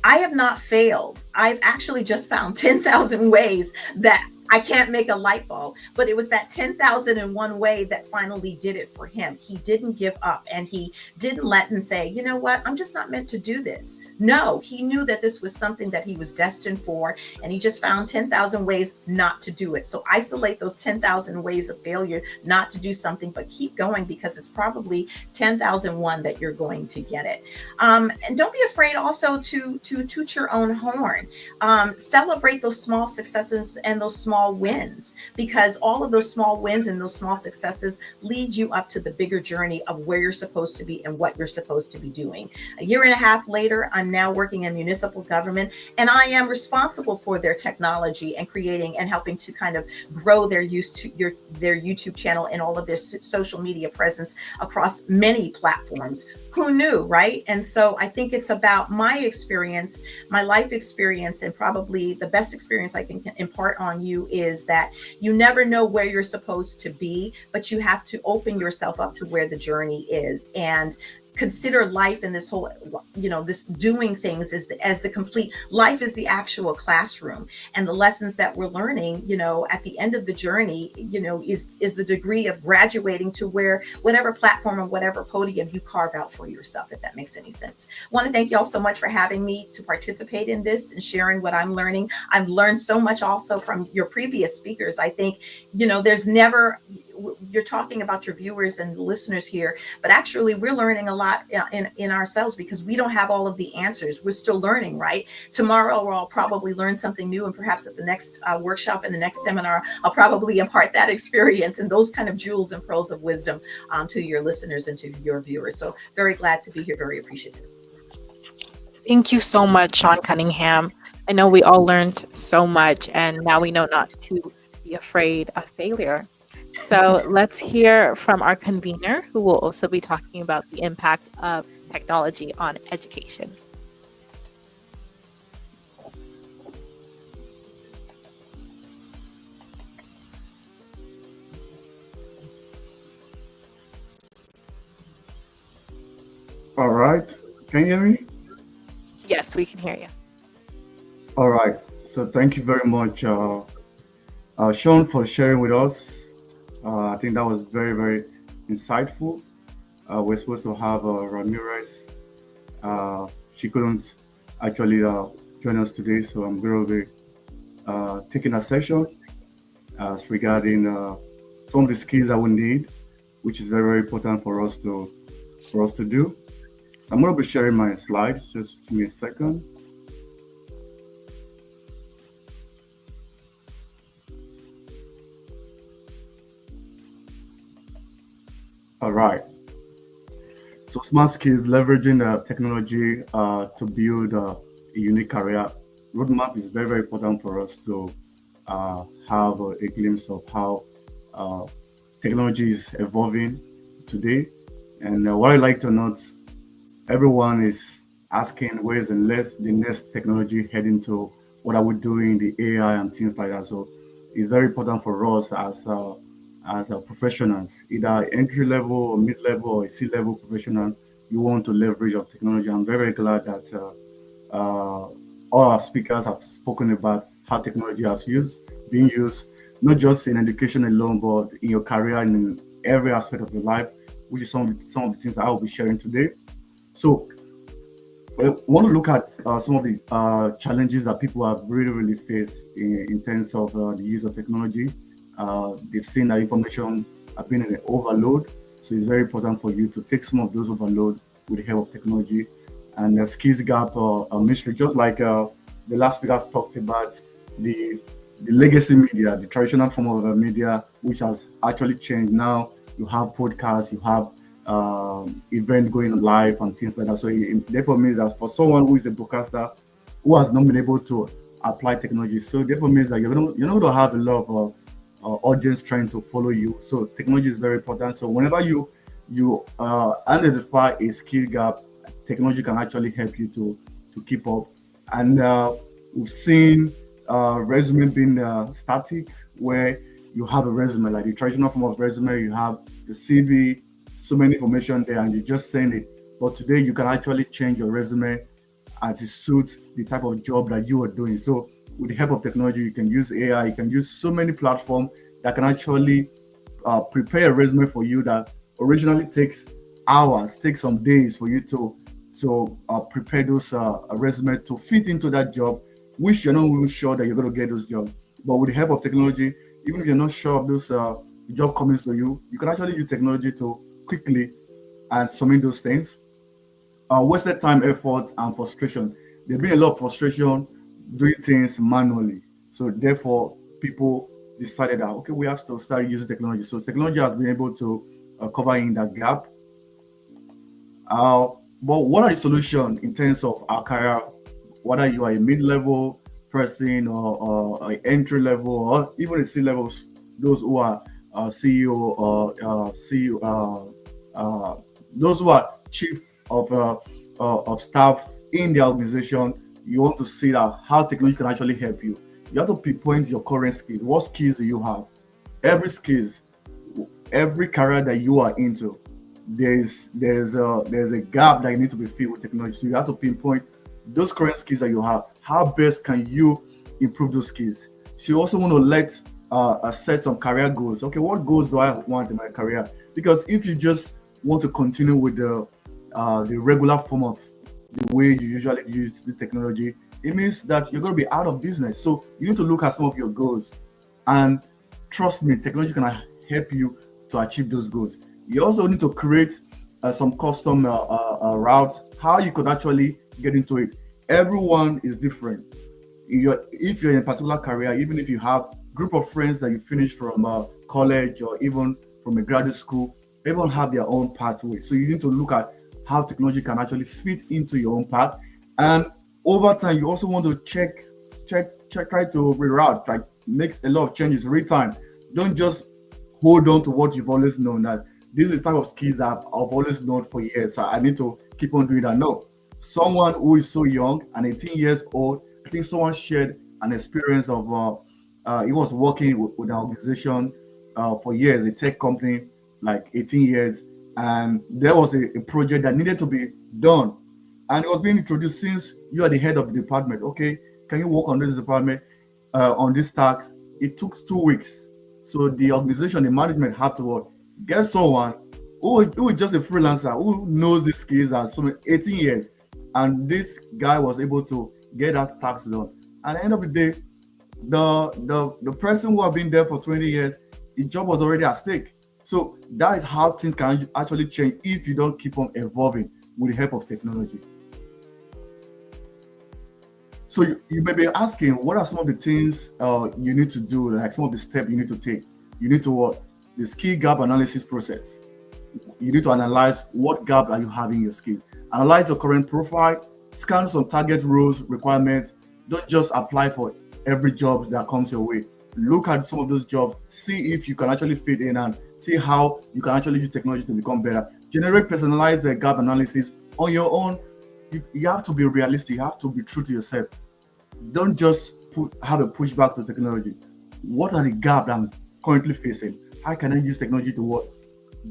I have not failed. I've actually just found 10,000 ways that I can't make a light bulb. But it was that 10,001 way that finally did it for him. He didn't give up, and he didn't let and say, you know what, I'm just not meant to do this. No, he knew that this was something that he was destined for, and he just found 10,000 ways not to do it. So isolate those 10,000 ways of failure not to do something, but keep going, because it's probably 10,001 that you're going to get it. And don't be afraid also to toot your own horn. Celebrate those small successes and those small wins, because all of those small wins and those small successes lead you up to the bigger journey of where you're supposed to be and what you're supposed to be doing. A year and a half later, I'm now working in municipal government, and I am responsible for their technology and creating and helping to kind of grow their their YouTube channel and all of their social media presence across many platforms. Who knew, right? And so I think it's about my experience, my life experience, and probably the best experience I can impart on you is that you never know where you're supposed to be, but you have to open yourself up to where the journey is, and consider life in this whole, this doing things as the complete life is the actual classroom, and the lessons that we're learning, at the end of the journey, is the degree of graduating to where whatever platform or whatever podium you carve out for yourself, if that makes any sense. I want to thank you all so much for having me to participate in this and sharing what I'm learning. I've learned so much also from your previous speakers. I think, there's never, you're talking about your viewers and listeners here, but actually we're learning a lot in ourselves, because we don't have all of the answers. We're still learning, right? Tomorrow I'll probably learn something new, and perhaps at the next workshop and the next seminar, I'll probably impart that experience and those kind of jewels and pearls of wisdom to your listeners and to your viewers. So very glad to be here, very appreciative. Thank you so much, Sean Cunningham. I know we all learned so much, and now we know not to be afraid of failure. So let's hear from our convener, who will also be talking about the impact of technology on education. All right. Can you hear me? Yes, we can hear you. All right. So thank you very much, Sean, for sharing with us. I think that was very, very insightful. We're supposed to have Ramirez. She couldn't actually join us today, so I'm going to be taking a session regarding some of the skills that we need, which is very, very important for us to do. So I'm going to be sharing my slides. Just give me a second. All right. So smart skills, leveraging technology to build a unique career roadmap is very, very important for us to have a glimpse of how technology is evolving today. And what I like to note, everyone is asking where is the next technology heading to? What are we doing, the AI and things like that? So it's very important for us as professionals, either entry level or mid level or C-level professional. You want to leverage your technology. I'm very, very glad that all our speakers have spoken about how technology has being used, not just in education alone, but in your career and in every aspect of your life, which is some of the things that I will be sharing today. So I want to look at some of the challenges that people have really faced in terms of the use of technology. They've seen that information have been in an overload, so it's very important for you to take some of those overload with the help of technology. And the skills gap mystery, just like the last speakers talked about, the legacy media, the traditional form of media, which has actually changed. Now you have podcasts, you have event going live and things like that. So it therefore means that for someone who is a broadcaster who has not been able to apply technology, so therefore means that you're not going to have a lot of audience trying to follow you. So technology is very important. So whenever you identify a skill gap, technology can actually help you to keep up. And we've seen resume being static, where you have a resume, like the traditional form of resume, you have the CV, so many information there, and you just send it. But today you can actually change your resume and to suit the type of job that you are doing. So with the help of technology, you can use AI, you can use so many platforms that can actually prepare a resume for you that originally takes hours, takes some days for you to prepare those resume to fit into that job, which you're not really sure that you're going to get those jobs. But with the help of technology, even if you're not sure of those job coming to you, you can actually use technology to quickly and submit those things. Wasted time, effort, and frustration. There's been a lot of frustration doing things manually. So therefore, people decided that okay, we have to start using technology. So technology has been able to cover in that gap. Uh, but what are the solutions in terms of our career? Whether you are a mid-level person or an entry level or even a C-levels, those who are CEO or CEO, those who are chief of staff in the organization, you want to see that how technology can actually help you. You have to pinpoint your current skills. What skills do you have? Every skills, every career that you are into, there's a gap that you need to be filled with technology. So you have to pinpoint those current skills that you have. How best can you improve those skills? So you also want to set some career goals. Okay, what goals do I want in my career? Because if you just want to continue with the regular form of the way you usually use the technology, it means that you're going to be out of business. So you need to look at some of your goals, and trust me, technology can help you to achieve those goals. You also need to create some custom routes, how you could actually get into it. Everyone is different. If you're in a particular career, even if you have group of friends that you finished from college or even from a graduate school, everyone have their own pathway. So you need to look at how technology can actually fit into your own path. And over time, you also want to try to reroute, try makes a lot of changes real time. Don't just hold on to what you've always known, that this is type of skills that I've always known for years. So I need to keep on doing that. No. Someone who is so young and 18 years old, I think someone shared an experience of he was working with an organization for years, a tech company, like 18 years, and there was a project that needed to be done, and it was being introduced since you are the head of the department. Okay, can you work on this department on this task? It took 2 weeks. So the organization, the management had to get someone who is just a freelancer who knows the skills and so 18 years, and this guy was able to get that task done. At the end of the day, the person who have been there for 20 years, his job was already at stake. So that is how things can actually change if you don't keep on evolving with the help of technology. So you may be asking, what are some of the things you need to do, like some of the steps you need to take? You need to the skill gap analysis process. You need to analyze what gap are you having in your skill. Analyze your current profile, scan some target roles, requirements. Don't just apply for every job that comes your way. Look at some of those jobs, see if you can actually fit in and see how you can actually use technology to become better. Generate personalized gap analysis on your own. You have to be realistic, you have to be true to yourself. Don't just have a pushback to technology. What are the gaps I'm currently facing? How can I use technology to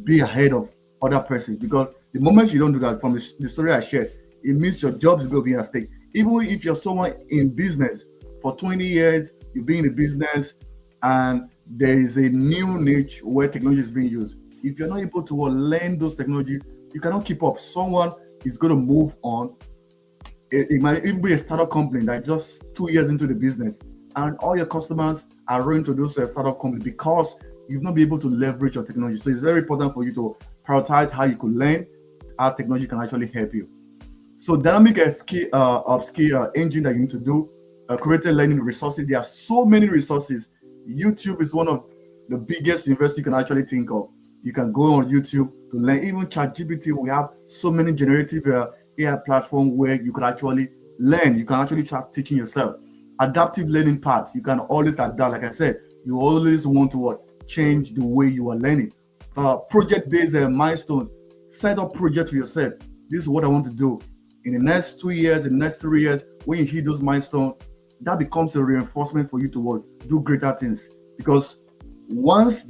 be ahead of other persons? Because the moment you don't do that, from the story I shared, it means your job is going to be at stake. Even if you're someone in business for 20 years, you've been in business, and there is a new niche where technology is being used. If you're not able to learn those technology, you cannot keep up. Someone is going to move on. It might even be a startup company that just 2 years into the business, and all your customers are running to those startup companies because you've not been able to leverage your technology. So it's very important for you to prioritize how you could learn, how technology can actually help you. So dynamic skill engine that you need to do, created learning resources. There are so many resources. YouTube is one of the biggest university you can actually think of. You can go on YouTube to learn. Even ChatGPT, we have so many generative AI platform where you can actually learn. You can actually start teaching yourself. Adaptive learning paths. You can always adapt. Like I said, you always want to change the way you are learning. Project-based milestones. Set up projects for yourself. This is what I want to do in the next 2 years, in the next 3 years. When you hit those milestones, that becomes a reinforcement for you to do greater things. Because once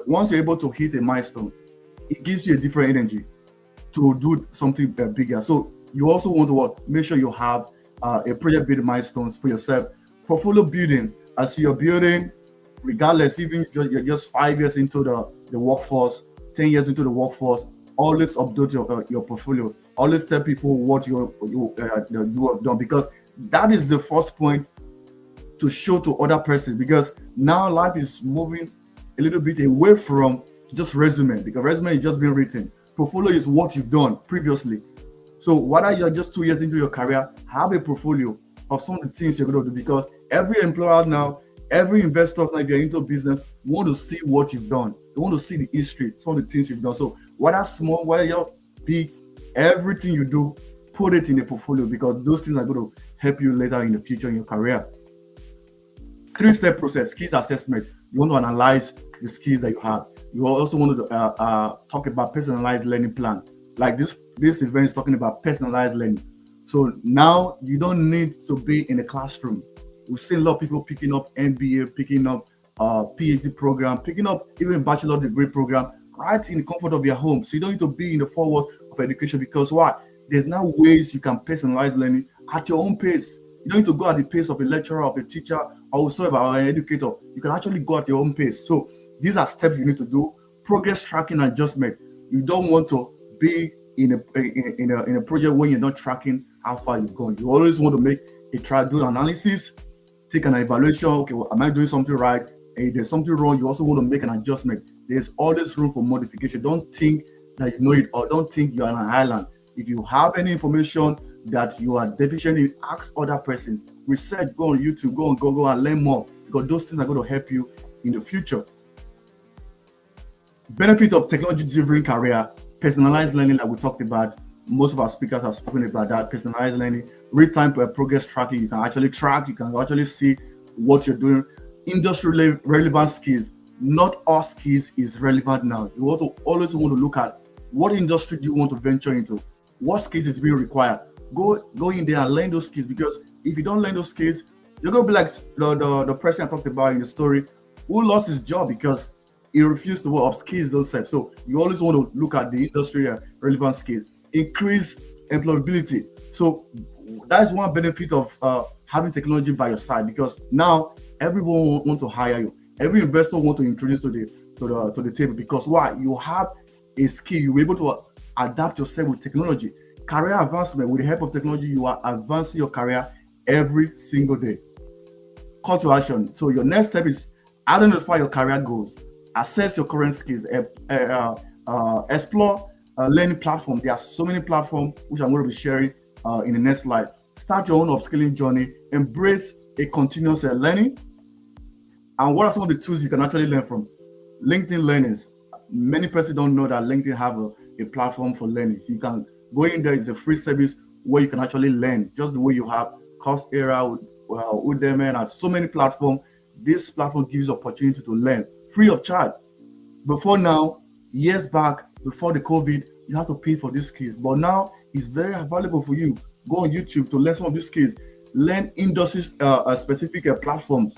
once you're able to hit a milestone, it gives you a different energy to do something bigger. So you also want to make sure you have a project-based milestones for yourself. Portfolio building, as you're building, regardless, even you're just 5 years into the workforce, 10 years into the workforce, always update your portfolio. Always tell people what you have done, because that is the first point to show to other persons, because now life is moving a little bit away from just resume, because resume is just being written. Portfolio is what you've done previously. So whether you're just 2 years into your career, have a portfolio of some of the things you're going to do, because every employer now, every investor, now if you're into business, want to see what you've done. They want to see the history, some of the things you've done. So whether small, whether you're big, everything you do, put it in a portfolio, because those things are going to help you later in the future in your career. 3-step process, skills assessment. You want to analyze the skills that you have. You also want to talk about personalized learning plan. Like this event is talking about personalized learning. So now you don't need to be in a classroom. We've seen a lot of people picking up MBA, picking up PhD program, picking up even bachelor degree program right in the comfort of your home. So you don't need to be in the four walls of education, because why? There's now ways you can personalize learning at your own pace. You don't need to go at the pace of a lecturer, of a teacher, or whatsoever, or an educator. You can actually go at your own pace. So these are steps you need to do. Progress tracking and adjustment. You don't want to be in a project when you're not tracking how far you've gone. You always want to make a do analysis, take an evaluation. Okay, well, am I doing something right? And if there's something wrong, you also want to make an adjustment. There's always room for modification. Don't think that you know it, or don't think you're on an island. If you have any information that you are deficient in, ask other persons. Research, go on YouTube, go on Google and learn more, because those things are going to help you in the future. Benefit of technology-driven career, personalized learning, like we talked about. Most of our speakers have spoken about that. Personalized learning, real-time progress tracking. You can actually track, you can actually see what you're doing. Industry relevant skills. Not all skills is relevant now. You always want to look at what industry do you want to venture into, what skills is being required. Go in there and learn those skills, because if you don't learn those skills, you're gonna be like the person I talked about in the story who lost his job because he refused to upskill himself. So you always want to look at the industry relevant skills. Increase employability. So that's one benefit of having technology by your side, because now everyone want to hire you. Every investor want to introduce to the table, because why? You have a skill. You're able to adapt yourself with technology. Career advancement, with the help of technology, you are advancing your career every single day. Call to action. So your next step is identify your career goals, assess your current skills, explore learning platform. There are so many platforms which I'm going to be sharing in the next slide. Start your own upskilling journey. Embrace a continuous learning. And what are some of the tools you can actually learn from? LinkedIn Learnings. Many persons don't know that LinkedIn have a platform for learning. So you can go in there. It's a free service where you can actually learn just the way you have Coursera, Udemy, and so many platforms. This platform gives you opportunity to learn free of charge. Before now, years back, before the COVID, you have to pay for these skills. But now it's very available for you. Go on YouTube to learn some of these skills. Learn industry specific platforms.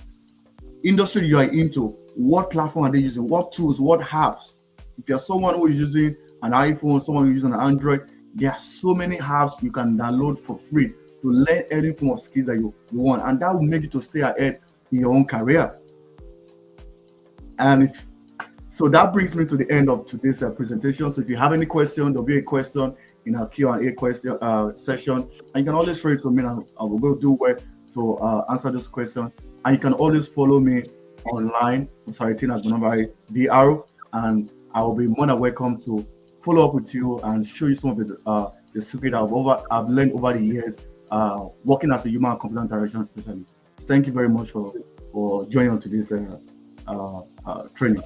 Industry you are into, what platform are they using, what tools, what apps. If you're someone who is using an iPhone, someone who is using an Android, there are so many apps you can download for free to learn any form of skills that you want, and that will make you to stay ahead in your own career. And so that brings me to the end of today's presentation. So if you have any question, there'll be a question in our Q&A question session, and you can always throw it to me, and I will go do well to answer this question. And you can always follow me online. I'm sorry, Tina's number DR, and I will be more than welcome to follow up with you and show you some of the secret I've learned over the years working as a human computer interaction specialist. So thank you very much for joining on today's training.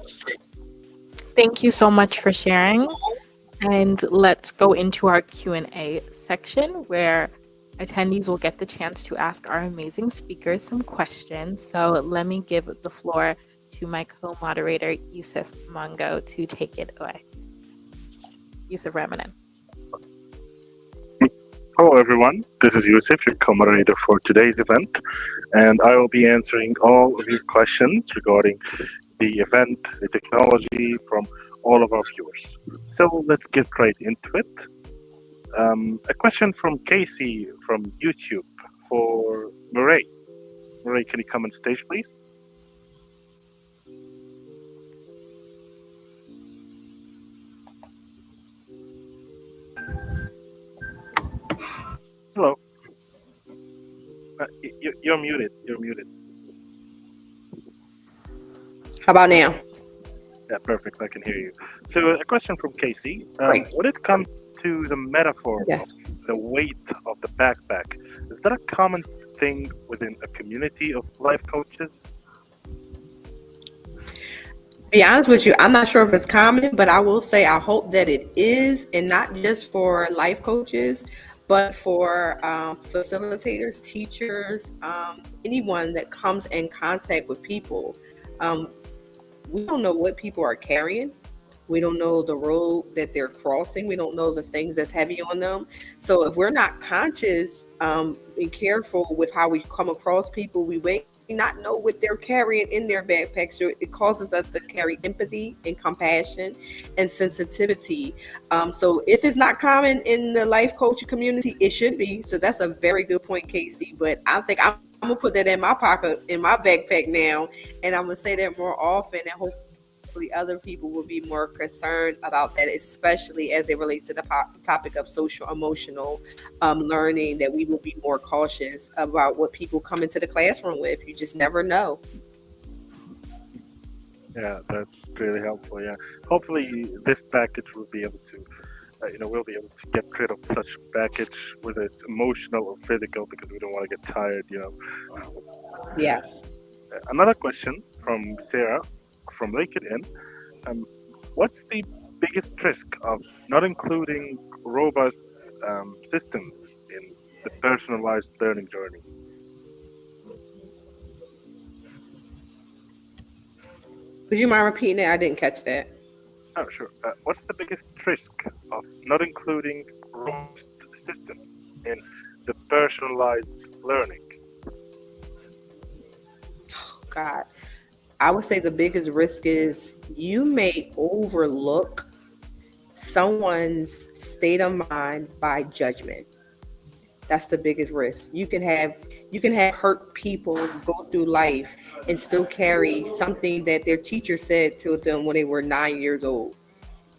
Thank you so much for sharing. And let's go into our Q&A section where attendees will get the chance to ask our amazing speakers some questions. So let me give the floor to my co-moderator, Yusuf Mango, to take it away. Yusuf Ramadan. Hello, everyone. This is Yusuf, your co-moderator for today's event, and I will be answering all of your questions regarding the event, the technology from all of our viewers. So let's get right into it. A question from Casey from YouTube for Murray. Ray, can you come on stage, please? Hello. You're muted. You're muted. How about now? Yeah, perfect. I can hear you. So a question from Casey. Great. When it comes to the metaphor Yeah. of the weight of the backpack, is that a common thing within a community of life coaches? To be honest with you, I'm not sure if it's common, but I will say I hope that it is, and not just for life coaches, but for facilitators, teachers, anyone that comes in contact with people. We don't know what people are carrying. We don't know the road that they're crossing. We don't know the things that's heavy on them. So if we're not conscious and careful with how we come across people, we may not know what they're carrying in their backpack. So it causes us to carry empathy and compassion and sensitivity. So if it's not common in the life coaching community, it should be. So that's a very good point, Casey. But I think I'm gonna put that in my pocket, in my backpack now, and I'm gonna say that more often, and hopefully other people will be more concerned about that, especially as it relates to the topic of social emotional learning, that we will be more cautious about what people come into the classroom with. You just never know. Yeah, that's really helpful. Yeah, hopefully this package will be able to, we'll be able to get rid of such package, whether it's emotional or physical, because we don't want to get tired. Yes. Another question from Sarah from LinkedIn. What's the biggest risk of not including robust systems in the personalized learning journey? Would you mind repeating that? I didn't catch that. Oh, sure. What's the biggest risk of not including robust systems in the personalized learning? Oh, God. I would say the biggest risk is you may overlook someone's state of mind by judgment. That's the biggest risk. You can have hurt people go through life and still carry something that their teacher said to them when they were 9 years old,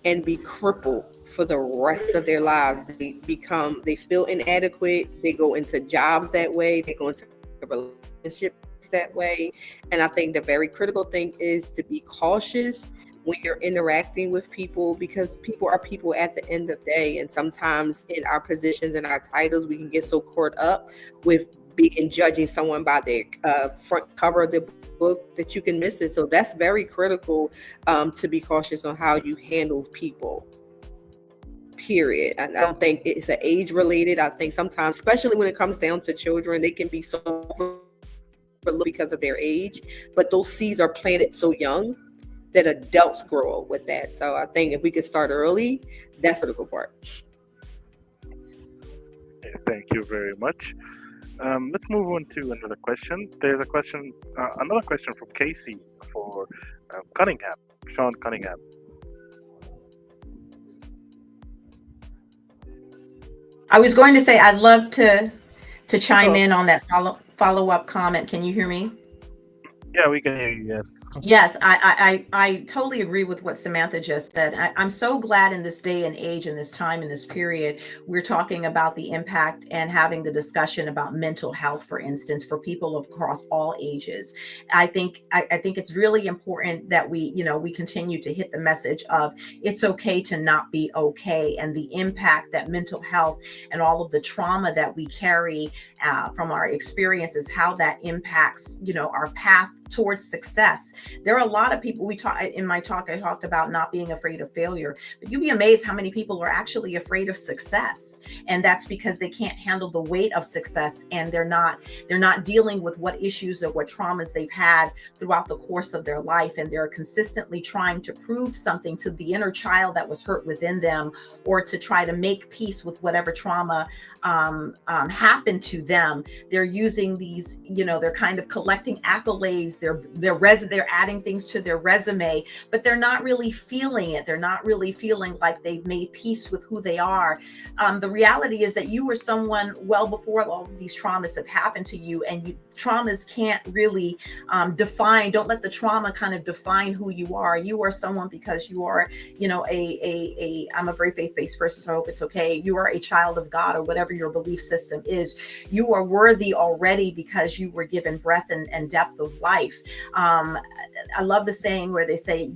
and be crippled for the rest of their lives. They feel inadequate. They go into jobs that way. They go into relationships that way. And I think the very critical thing is to be cautious when you're interacting with people, because people are people at the end of the day. And sometimes in our positions and our titles, we can get so caught up with being judging someone by their front cover of the book that you can miss it. So that's very critical, to be cautious on how you handle people. Period. I don't think it's an age related. I think sometimes, especially when it comes down to children, they can be so overlooked because of their age, but those seeds are planted so young that adults grow up with that. So I think if we could start early, that's the critical part. Thank you very much. Let's move on to another question. There's another question from Casey for Cunningham, Sean Cunningham. I was going to say I'd love to chime in on that follow-up comment. Can you hear me? Yeah, we can hear you. Yes. Yes, I totally agree with what Samantha just said. I'm so glad in this day and age, in this time, in this period, we're talking about the impact and having the discussion about mental health, for instance, for people across all ages. I think it's really important that we continue to hit the message of it's okay to not be okay, and the impact that mental health and all of the trauma that we carry from our experiences, how that impacts, our path towards success. There are a lot of people I talked about not being afraid of failure, but you'd be amazed how many people are actually afraid of success. And that's because they can't handle the weight of success, and they're not dealing with what issues or what traumas they've had throughout the course of their life. And they're consistently trying to prove something to the inner child that was hurt within them, or to try to make peace with whatever trauma happened to them. They're using these, they're kind of collecting accolades. They're adding things to their resume, but they're not really feeling it. They're not really feeling like they've made peace with who they are. The reality is that you were someone well before all of these traumas have happened to you, and traumas can't really don't let the trauma kind of define who you are. You are someone because you are, I'm a very faith-based person, so I hope it's okay. You are a child of God, or whatever your belief system is. You are worthy already because you were given breath and depth of life. I love the saying where they say,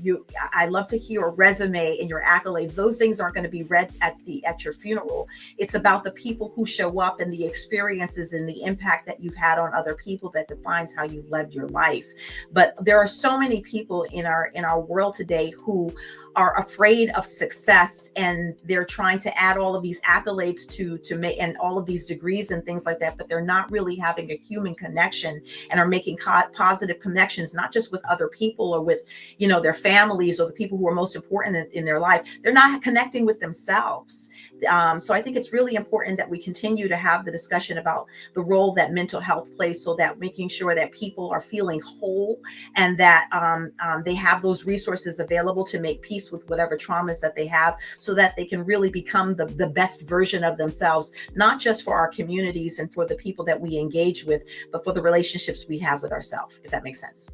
I love to hear a resume and your accolades. Those things aren't going to be read at your funeral. It's about the people who show up and the experiences and the impact that you've had on other people that defines how you've lived your life. But there are so many people in our world today who are afraid of success, and they're trying to add all of these accolades to make, and all of these degrees and things like that, but they're not really having a human connection and are making positive connections, not just with other people or with, their families or the people who are most important in their life. They're not connecting with themselves. So I think it's really important that we continue to have the discussion about the role that mental health plays, so that making sure that people are feeling whole, and that they have those resources available to make peace with whatever traumas that they have, so that they can really become the best version of themselves, not just for our communities and for the people that we engage with, but for the relationships we have with ourselves, if that makes sense.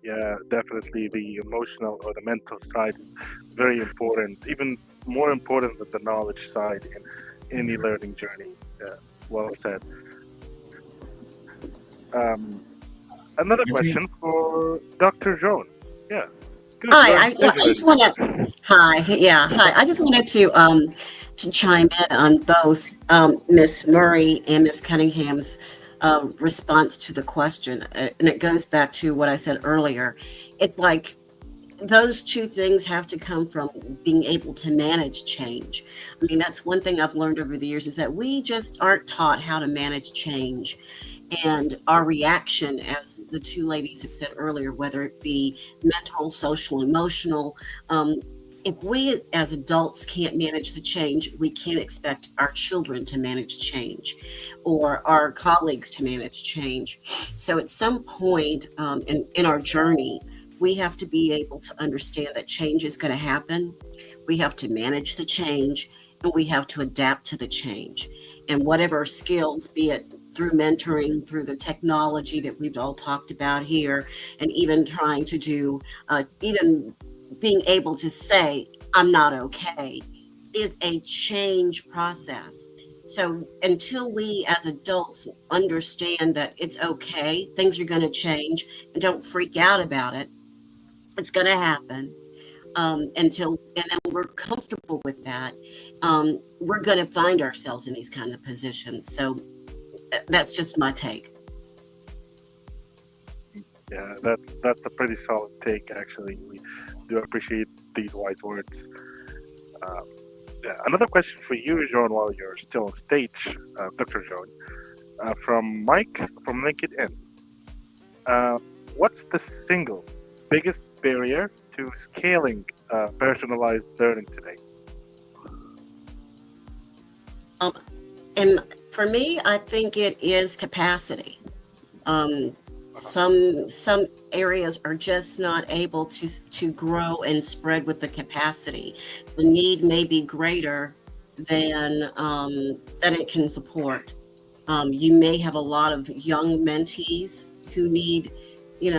Yeah, definitely. The emotional or the mental side is very important, even more important than the knowledge side in any learning journey. Well said. Another question for Dr. Joan. Yeah. Good. Hi, I just want to. Hi, yeah, hi. I just wanted to chime in on both Miss Murray and Miss Cunningham's response to the question, and it goes back to what I said earlier. It's like those two things have to come from being able to manage change. I mean, that's one thing I've learned over the years, is that we just aren't taught how to manage change. And our reaction, as the two ladies have said earlier, whether it be mental, social, emotional, if we as adults can't manage the change, we can't expect our children to manage change, or our colleagues to manage change. So at some point in our journey, we have to be able to understand that change is going to happen. We have to manage the change, and we have to adapt to the change. And whatever skills, be it through mentoring, through the technology that we've all talked about here, and even trying to do, even being able to say, I'm not okay, is a change process. So until we as adults understand that it's okay, things are going to change, and don't freak out about it, it's going to happen. And then we're comfortable with that, we're going to find ourselves in these kind of positions. So that's just my take. Yeah, that's a pretty solid take, actually. We do appreciate these wise words. Yeah. Another question for you, John, while you're still on stage, Dr. John, from Mike from LinkedIn. What's the single biggest barrier to scaling personalized learning today? And for me, I think it is capacity. Some areas are just not able to grow and spread with the capacity. The need may be greater than it can support. You may have a lot of young mentees who need,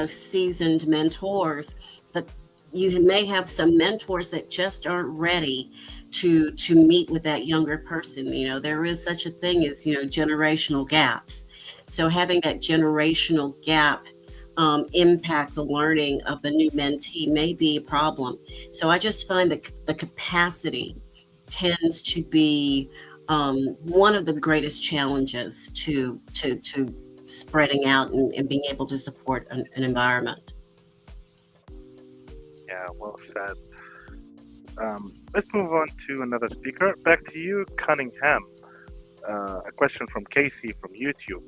seasoned mentors, but you may have some mentors that just aren't ready to meet with that younger person. There is such a thing as, generational gaps. So having that generational gap impact the learning of the new mentee may be a problem. So I just find that the capacity tends to be one of the greatest challenges to spreading out and being able to support an environment. Yeah, well said. Let's move on to another speaker. Back to you, Cunningham. A question from Casey from YouTube.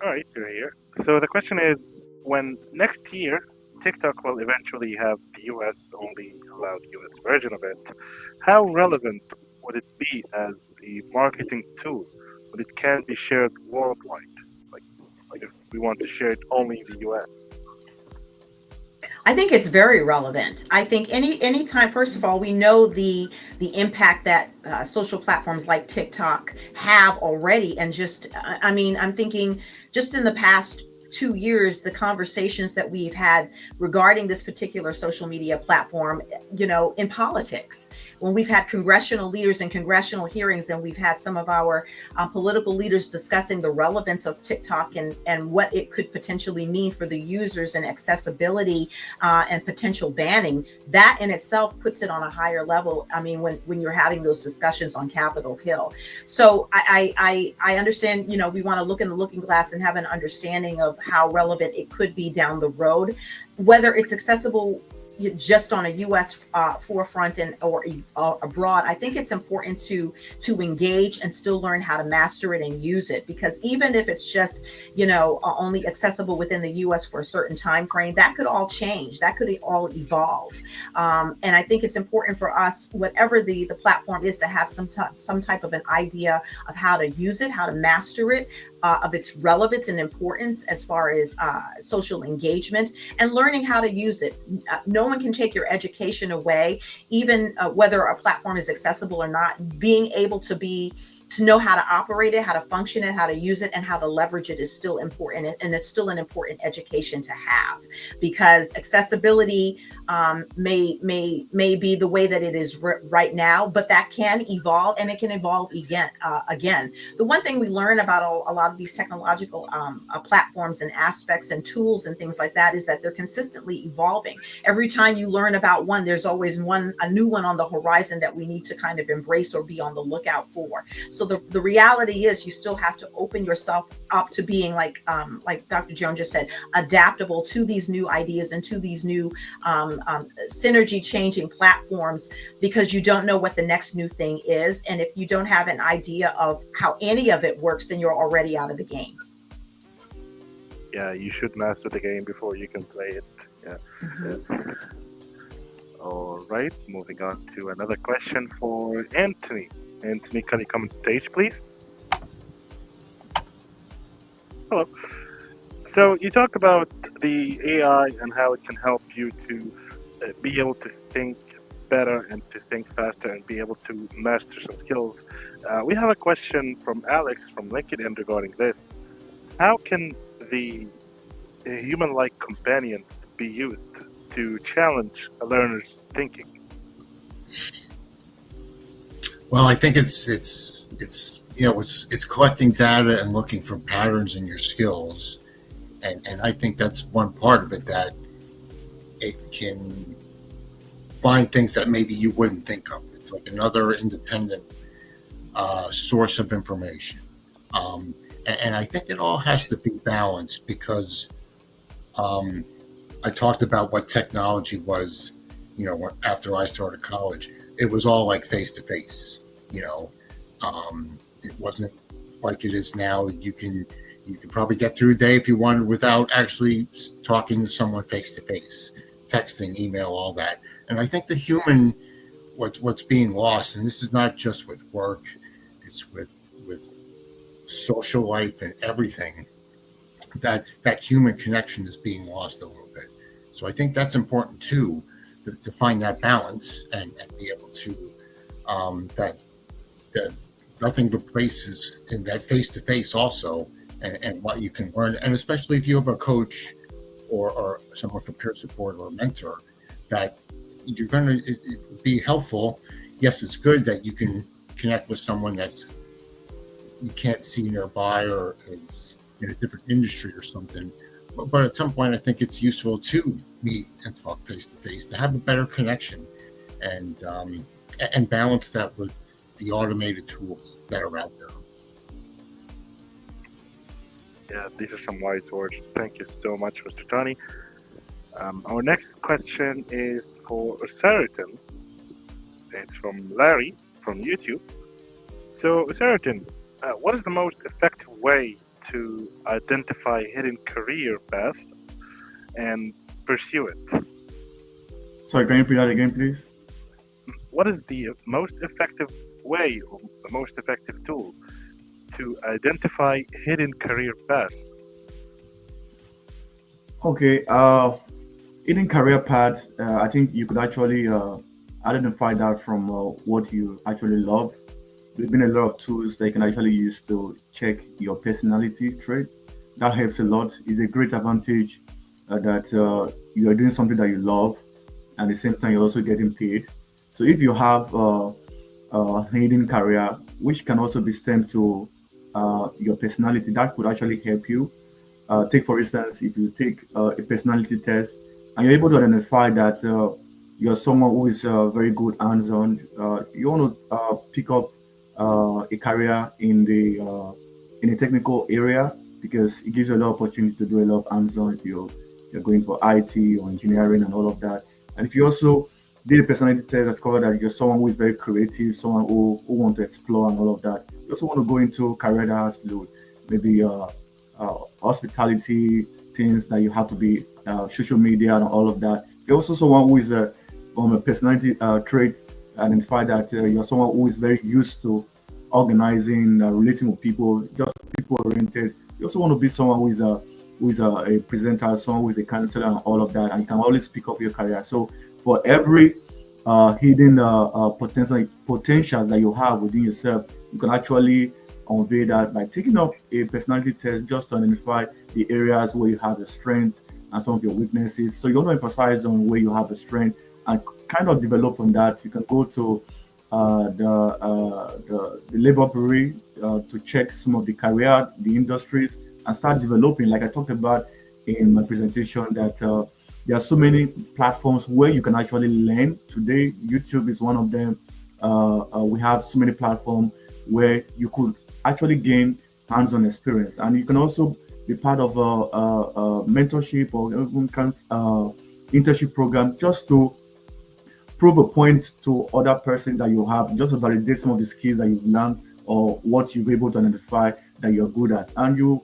All right, you're here. So the question is, when next year TikTok will eventually have the US only allowed US version of it, how relevant would it be as a marketing tool when it can be shared worldwide? Like if we want to share it only in the US? I think it's very relevant. I think any time, first of all, we know the impact that social platforms like TikTok have already, and just I mean, I'm thinking just in the past 2 years, the conversations that we've had regarding this particular social media platform, in politics, when we've had congressional leaders and congressional hearings, and we've had some of our political leaders discussing the relevance of TikTok and what it could potentially mean for the users and accessibility and potential banning, that in itself puts it on a higher level. I mean, when you're having those discussions on Capitol Hill. So I understand, we want to look in the looking glass and have an understanding of how relevant it could be down the road, whether it's accessible just on a U.S. Forefront or abroad. I think it's important to engage and still learn how to master it and use it, because even if it's just only accessible within the U.S. for a certain time frame, that could all change. That could all evolve. And I think it's important for us, whatever the platform is, to have some type of an idea of how to use it, how to master it, of its relevance and importance as far as social engagement, and learning how to use it. No one can take your education away, even whether a platform is accessible or not. Being able to know how to operate it, how to function it, how to use it, and how to leverage it is still important. And it's still an important education to have, because accessibility may be the way that it is right now, but that can evolve, and it can evolve again. The one thing we learn about a lot of these technological platforms and aspects and tools and things like that is that they're consistently evolving. Every time you learn about one, there's always a new one on the horizon that we need to kind of embrace or be on the lookout for. So the reality is, you still have to open yourself up to being, like Dr. Jones just said, adaptable to these new ideas and to these new synergy changing platforms, because you don't know what the next new thing is. And if you don't have an idea of how any of it works, then you're already out of the game. Yeah, you should master the game before you can play it. Yeah. Mm-hmm. Yeah. All right, moving on to another question for Anthony. Anthony, can you come on stage, please? Hello. So you talk about the AI and how it can help you to be able to think better and to think faster and be able to master some skills. We have a question from Alex from LinkedIn regarding this. How can the human-like companions be used to challenge a learner's thinking? Well, I think it's collecting data and looking for patterns in your skills, and I think that's one part of it, that it can find things that maybe you wouldn't think of. It's like another independent source of information, and I think it all has to be balanced, because I talked about what technology was, after I started college. It was all like face to face. It wasn't like it is now. You can probably get through a day if you wanted without actually talking to someone face to face, texting, email, all that. And I think the human, what's being lost, and this is not just with work, it's with social life and everything, that human connection is being lost a little bit. So I think that's important too, to find that balance and be able to that nothing replaces in that face-to-face also, and what you can learn. And especially if you have a coach or someone for peer support or a mentor, that you're going to, it would be helpful. Yes, it's good that you can connect with someone that's you can't see nearby or is in a different industry or something. But at some point, I think it's useful to meet and talk face to face to have a better connection, and balance that with the automated tools that are out there. Yeah, these are some wise words. Thank you so much, Mr. Tony. Our next question is for Saratin. It's from Larry from YouTube. So, Saratin, what is the most effective way to identify hidden career path and pursue it? Sorry, can you repeat that again, please? What is the most effective way or the most effective tool to identify hidden career paths? Okay. In career path, I think you could actually identify that from what you actually love. There's been a lot of tools that you can actually use to check your personality trait. That helps a lot. It's a great advantage that you are doing something that you love, and at the same time you're also getting paid. So if you have hidden career, which can also be stemmed to your personality, that could actually help you. Take for instance, if you take a personality test and you're able to identify that you're someone who is very good hands-on, you want to pick up a career in a technical area because it gives you a lot of opportunity to do a lot of hands-on if you're going for IT or engineering and all of that. And if you also did a personality test, discover that you're someone who is very creative, someone who want to explore and all of that. You also want to go into a career that has to do maybe hospitality, things that you have to be social media and all of that. You're also someone who is from a personality trait, identify that you're someone who is very used to organizing, relating with people, just people oriented. You also want to be someone who is a presenter, someone who is a counselor and all of that, and you can always pick up your career. So for every hidden potentials that you have within yourself, you can actually convey that by taking up a personality test just to identify the areas where you have the strength and some of your weaknesses. So you want to emphasize on where you have the strength and kind of develop on that. You can go to the labor bureau to check some of the career, the industries, and start developing. Like I talked about in my presentation, that there are so many platforms where you can actually learn. Today, YouTube is one of them. We have so many platforms where you could actually gain hands-on experience, and you can also be part of a mentorship or even internship program just to prove a point to other person that you have, just to validate some of the skills that you've learned or what you've able to identify that you're good at, and you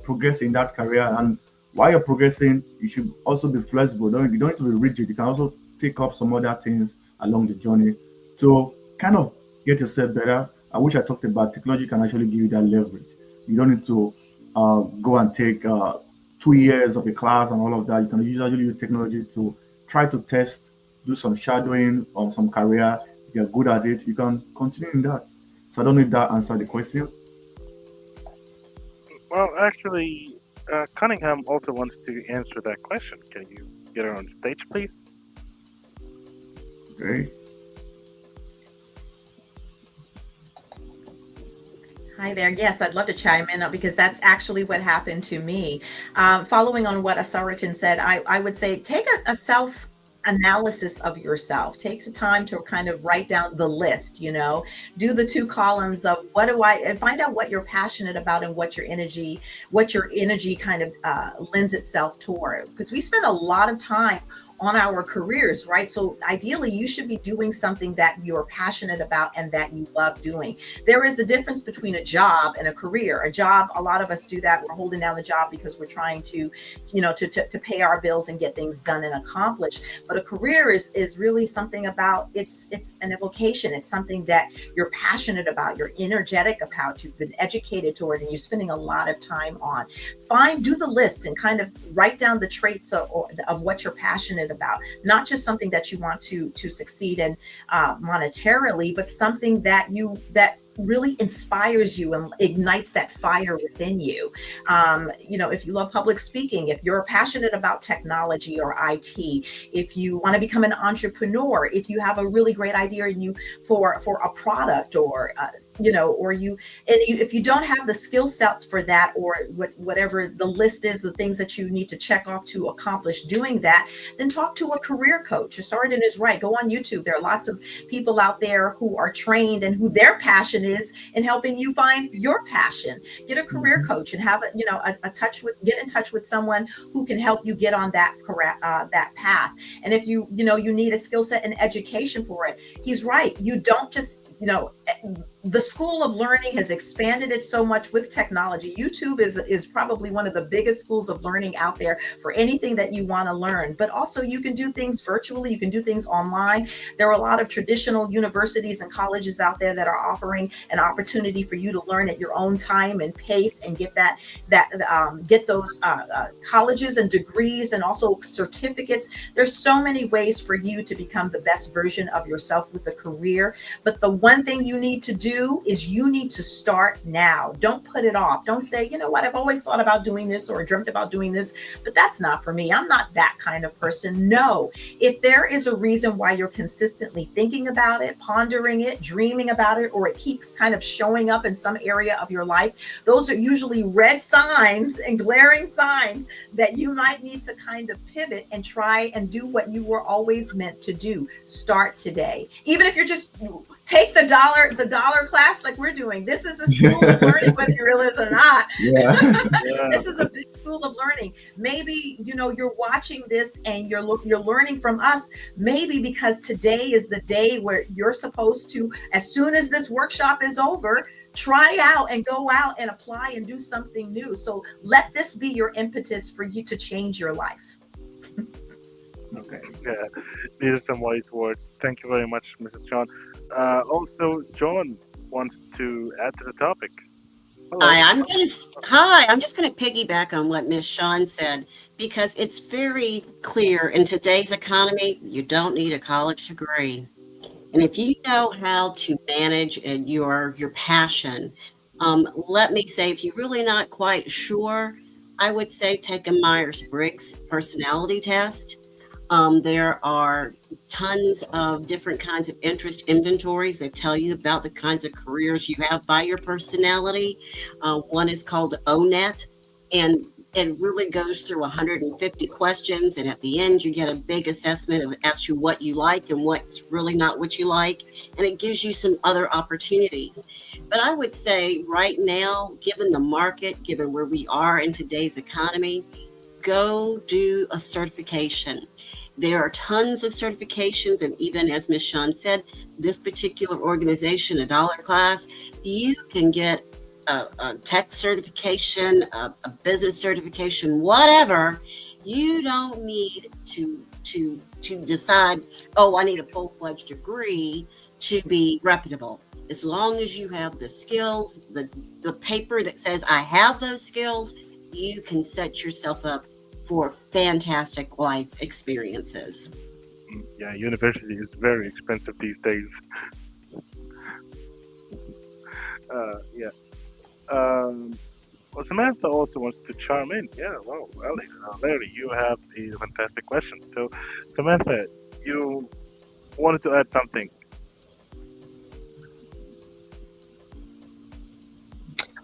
progress in that career. And while you're progressing, you should also be flexible. You don't need to be rigid. You can also take up some other things along the journey to kind of get yourself better. I wish I talked about technology can actually give you that leverage. You don't need to go and take 2 years of a class and all of that. You can usually use technology to try to test, do some shadowing on some career. If you're good at it, you can continue in that. So I don't know if that answered the question. Well, actually, Cunningham also wants to answer that question. Can you get her on stage, please? Great. Hi there. Yes, I'd love to chime in because that's actually what happened to me. Following on what Asarajan said, I would say take a self analysis of yourself. Take the time to kind of write down the list, do the 2 columns of find out what you're passionate about and what your energy kind of lends itself toward. Because we spend a lot of time on our careers, right? So ideally, you should be doing something that you're passionate about and that you love doing. There is a difference between a job and a career. A job, a lot of us do that. We're holding down the job because we're trying to pay our bills and get things done and accomplished. But a career is really something about it's an evocation. It's something that you're passionate about, you're energetic about, you've been educated toward, and you're spending a lot of time on. Do the list and kind of write down the traits of what you're passionate about, not just something that you want to succeed in monetarily, but something that really inspires you and ignites that fire within you. If you love public speaking, if you're passionate about technology or IT, if you want to become an entrepreneur, if you have a really great idea for a product or if you don't have the skill set for that, or whatever the list is, the things that you need to check off to accomplish doing that, then talk to a career coach. Sarden is right. Go on YouTube. There are lots of people out there who are trained and who their passion is in helping you find your passion. Get a career coach and have get in touch with someone who can help you get on that path. And if you need a skill set and education for it, he's right. You don't just the school of learning has expanded it so much with technology. YouTube is probably one of the biggest schools of learning out there for anything that you want to learn. But also you can do things virtually, you can do things online. There are a lot of traditional universities and colleges out there that are offering an opportunity for you to learn at your own time and pace and get get those colleges and degrees and also certificates. There's so many ways for you to become the best version of yourself with a career. But the one thing you need to do is you need to start now. Don't put it off. Don't say, you know what, I've always thought about doing this or dreamt about doing this, but that's not for me. I'm not that kind of person. No, if there is a reason why you're consistently thinking about it, pondering it, dreaming about it, or it keeps kind of showing up in some area of your life, those are usually red signs and glaring signs that you might need to kind of pivot and try and do what you were always meant to do. Start today. Even if you're just take the dollar class like we're doing. This is a school of learning, whether you realize it or not. Yeah. This is a big school of learning. Maybe, you know, you're watching this and you're learning from us, maybe because today is the day where you're supposed to, as soon as this workshop is over, try out and go out and apply and do something new. So let this be your impetus for you to change your life. Okay. Yeah, these are some wise words. Thank you very much, Mrs. John. Also, John wants to add to the topic. Hello. I'm just gonna piggyback on what Ms. Sean said, because it's very clear in today's economy, you don't need a college degree. And if you know how to manage your passion, let me say, if you're really not quite sure, I would say take a Myers-Briggs personality test. There are tons of different kinds of interest inventories that tell you about the kinds of careers you have by your personality. One is called ONET, and it really goes through 150 questions. And at the end, you get a big assessment of as to what you like and what's really not what you like. And it gives you some other opportunities. But I would say right now, given the market, given where we are in today's economy, go do a certification. There are tons of certifications, and even as Ms. Sean said, this particular organization, ADollarClass, you can get a tech certification, a business certification, whatever. You don't need to decide, oh, I need a full-fledged degree to be reputable. As long as you have the skills, the paper that says I have those skills, you can set yourself up for fantastic life experiences. Yeah, university is very expensive these days. Yeah. Well, Samantha also wants to chime in. Yeah, well, Larry, you have a fantastic question. So, Samantha, you wanted to add something.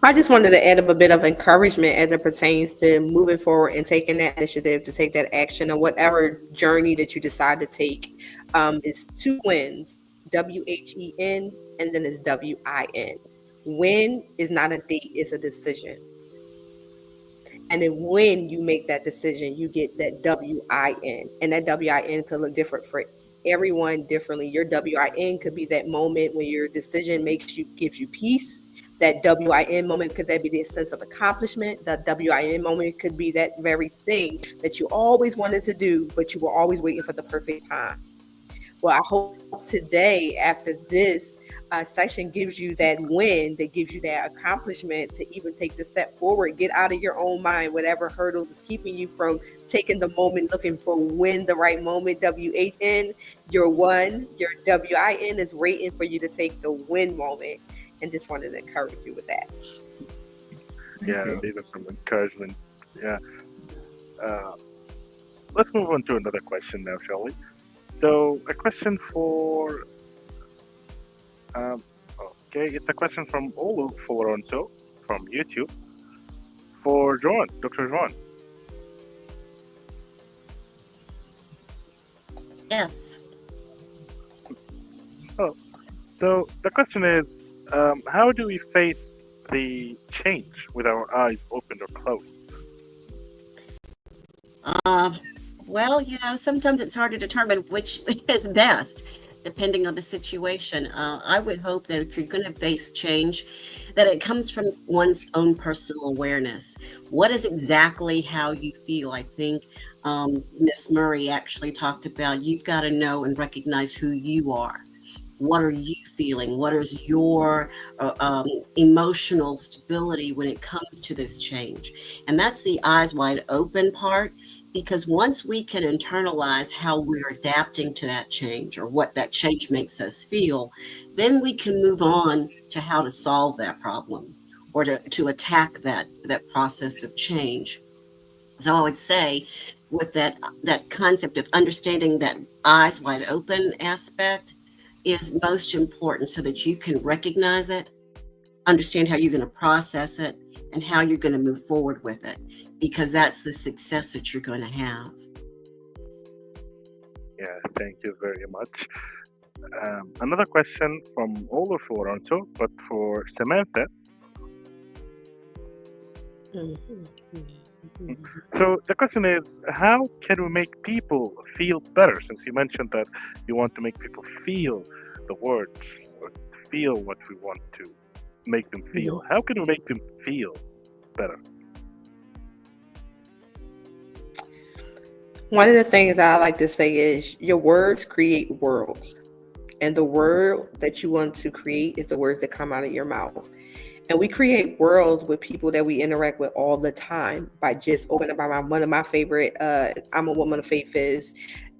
I just wanted to add up a bit of encouragement as it pertains to moving forward and taking that initiative to take that action or whatever journey that you decide to take. It's two wins, WHEN, and then it's WIN. Win is not a date, it's a decision. And then when you make that decision, you get that WIN. And that WIN could look different for everyone differently. Your WIN could be that moment when your decision gives you peace. That WIN moment could that be the sense of accomplishment. The WIN moment could be that very thing that you always wanted to do, but you were always waiting for the perfect time. Well, I hope today, after this session, gives you that win, that gives you that accomplishment to even take the step forward. Get out of your own mind, whatever hurdles is keeping you from taking the moment, looking for when the right moment. WHN, your one, your WIN is waiting for you to take the win moment. And just wanted to encourage you with that. Yeah, these are some encouragement. Yeah. Let's move on to another question now, shall we? So, a question for. Okay, it's a question from Olu Florenzo from YouTube for John, Dr. John. Yes. Oh, so the question is. How do we face the change with our eyes open or closed? Well, sometimes it's hard to determine which is best. depending on the situation. I would hope that if you're going to face change, that it comes from one's own personal awareness. What is exactly how you feel? I think Miss Murray actually talked about you've got to know and recognize who you are. What are you feeling? What is your emotional stability when it comes to this change? And that's the eyes wide open part, because once we can internalize how we're adapting to that change or what that change makes us feel, then we can move on to how to solve that problem or to attack that process of change. So I would say with that concept of understanding that eyes wide open aspect is most important so that you can recognize it, understand how you're going to process it, and how you're going to move forward with it, because that's the success that you're going to have. Yeah, thank you very much. Another question from Olaf for Anto, but for Samantha. So the question is, how can we make people feel better? Since you mentioned that you want to make people feel the words or feel what we want to make them feel. How can we make them feel better? One of the things I like to say is your words create worlds. And the word that you want to create is the words that come out of your mouth. And we create worlds with people that we interact with all the time by just opening my mouth. One of my favorite, I'm a woman of faith, is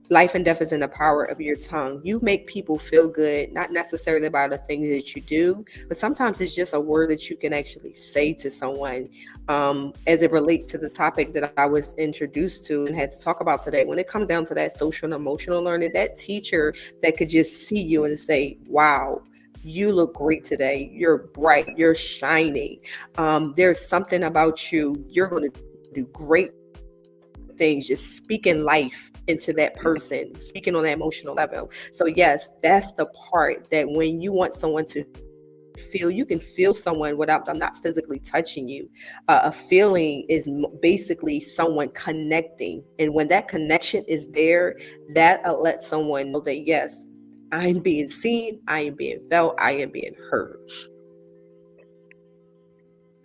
life and death is in the power of your tongue. You make people feel good, not necessarily by the things that you do, but sometimes it's just a word that you can actually say to someone as it relates to the topic that I was introduced to and had to talk about today. When it comes down to that social and emotional learning, that teacher that could just see you and say, wow, you look great today. You're bright. You're shining. There's something about you. You're going to do great things, just speaking life into that person, speaking on that emotional level. So yes, that's the part that when you want someone to feel, you can feel someone without them not physically touching you. A feeling is basically someone connecting. And when that connection is there, that lets someone know that yes, I'm being seen, I am being felt, I am being heard.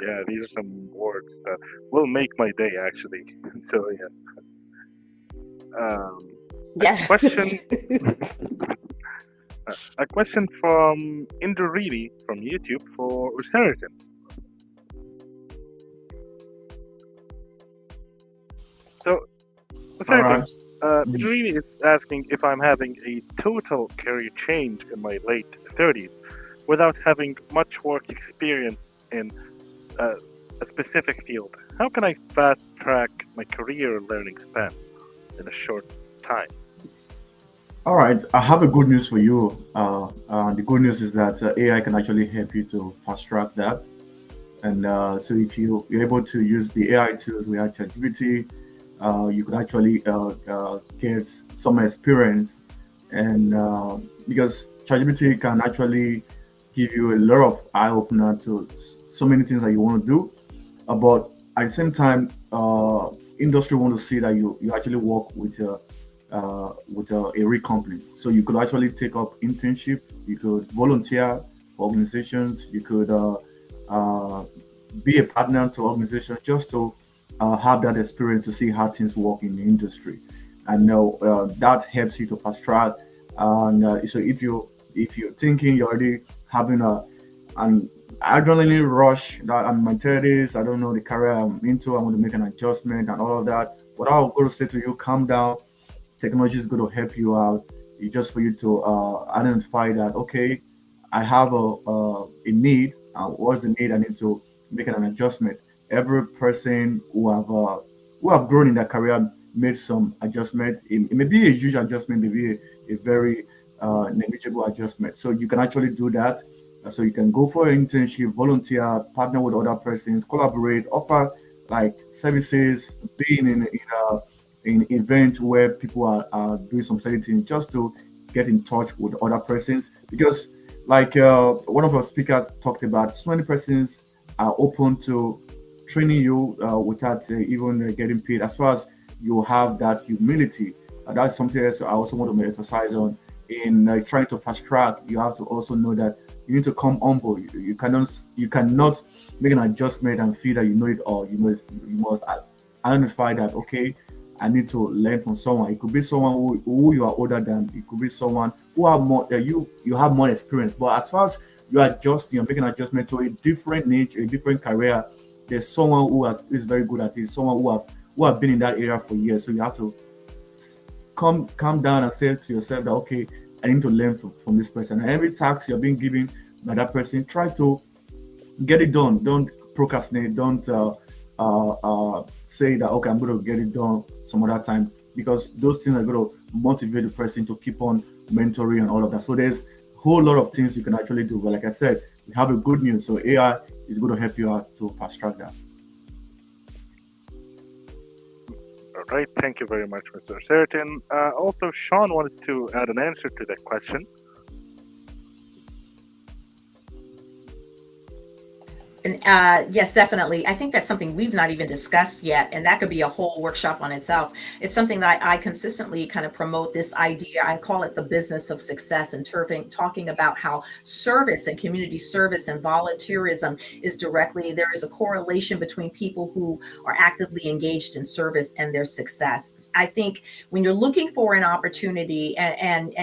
Yeah, these are some words that will make my day, actually. So yeah. Yeah. A question from Induriri from YouTube for Usaritan. So, Usaritan, Induriri is asking if I'm having a total career change in my late 30s without having much work experience in a specific field. How can I fast track my career learning span in a short time? All right, I have a good news for you. The good news is that AI can actually help you to fast track that. And so if you're able to use the AI tools, we have ChatGPT, you could actually get some experience. And because ChatGPT can actually give you a lot of eye opener to so many things that you want to do, but at the same time, industry want to see that you actually work with a real company. So you could actually take up internship, you could volunteer for organizations, you could be a partner to organizations just to have that experience to see how things work in the industry. And that helps you to fast track. And so if you're thinking you're already having an adrenaline rush that I'm in my 30s, I don't know the career I'm into, I want to make an adjustment and all of that. What I'm going to say to you, calm down. Technology is going to help you out. It's just for you to identify that, okay, I have a need. What's the need? I need to make an adjustment. Every person who have grown in their career made some adjustment. It may be a huge adjustment, maybe a very negligible adjustment. So you can actually do that. So you can go for an internship, volunteer, partner with other persons, collaborate, offer like services, being in events where people are doing some certain things just to get in touch with other persons. Because like one of our speakers talked about, so many persons are open to training you without even getting paid, as far as you have that humility. That's something else I also want to emphasize on. in trying to fast track, you have to also know that you need to come humble. You cannot make an adjustment and feel that you know it all. You must identify that, okay, I need to learn from someone. It could be someone who you are older than. It could be someone who have more that you have more experience. But as far as you are adjusting, you're making an adjustment to a different niche, a different career. There's someone is very good at it. Someone who have been in that area for years. So you have to calm down and say to yourself that, okay, I need to learn from this person. And every task you're being given by that person, try to get it done. Don't procrastinate. Don't say that, okay, I'm going to get it done some other time, because those things are going to motivate the person to keep on mentoring and all of that. So there's a whole lot of things you can actually do. But like I said, we have a good news. So AI is going to help you out to fast track that. All right. Thank you very much, Mr. Sheraton. Also, Sean wanted to add an answer to that question. And yes, definitely. I think that's something we've not even discussed yet, and that could be a whole workshop on itself. It's something that I consistently kind of promote this idea. I call it the business of success, and talking about how service and community service and volunteerism there is a correlation between people who are actively engaged in service and their success. I think when you're looking for an opportunity, and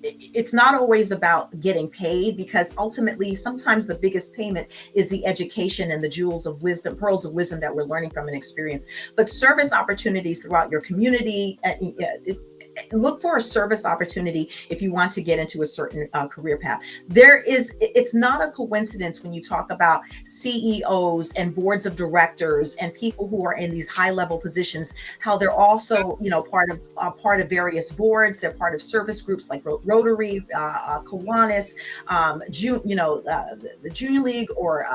it's not always about getting paid, because ultimately sometimes the biggest payment is the education and the pearls of wisdom that we're learning from an experience. But service opportunities throughout your community, look for a service opportunity if you want to get into a certain career path. It's not a coincidence when you talk about CEOs and boards of directors and people who are in these high level positions, how they're also, part of various boards. They're part of service groups like Rotary, Kiwanis, the Junior League, or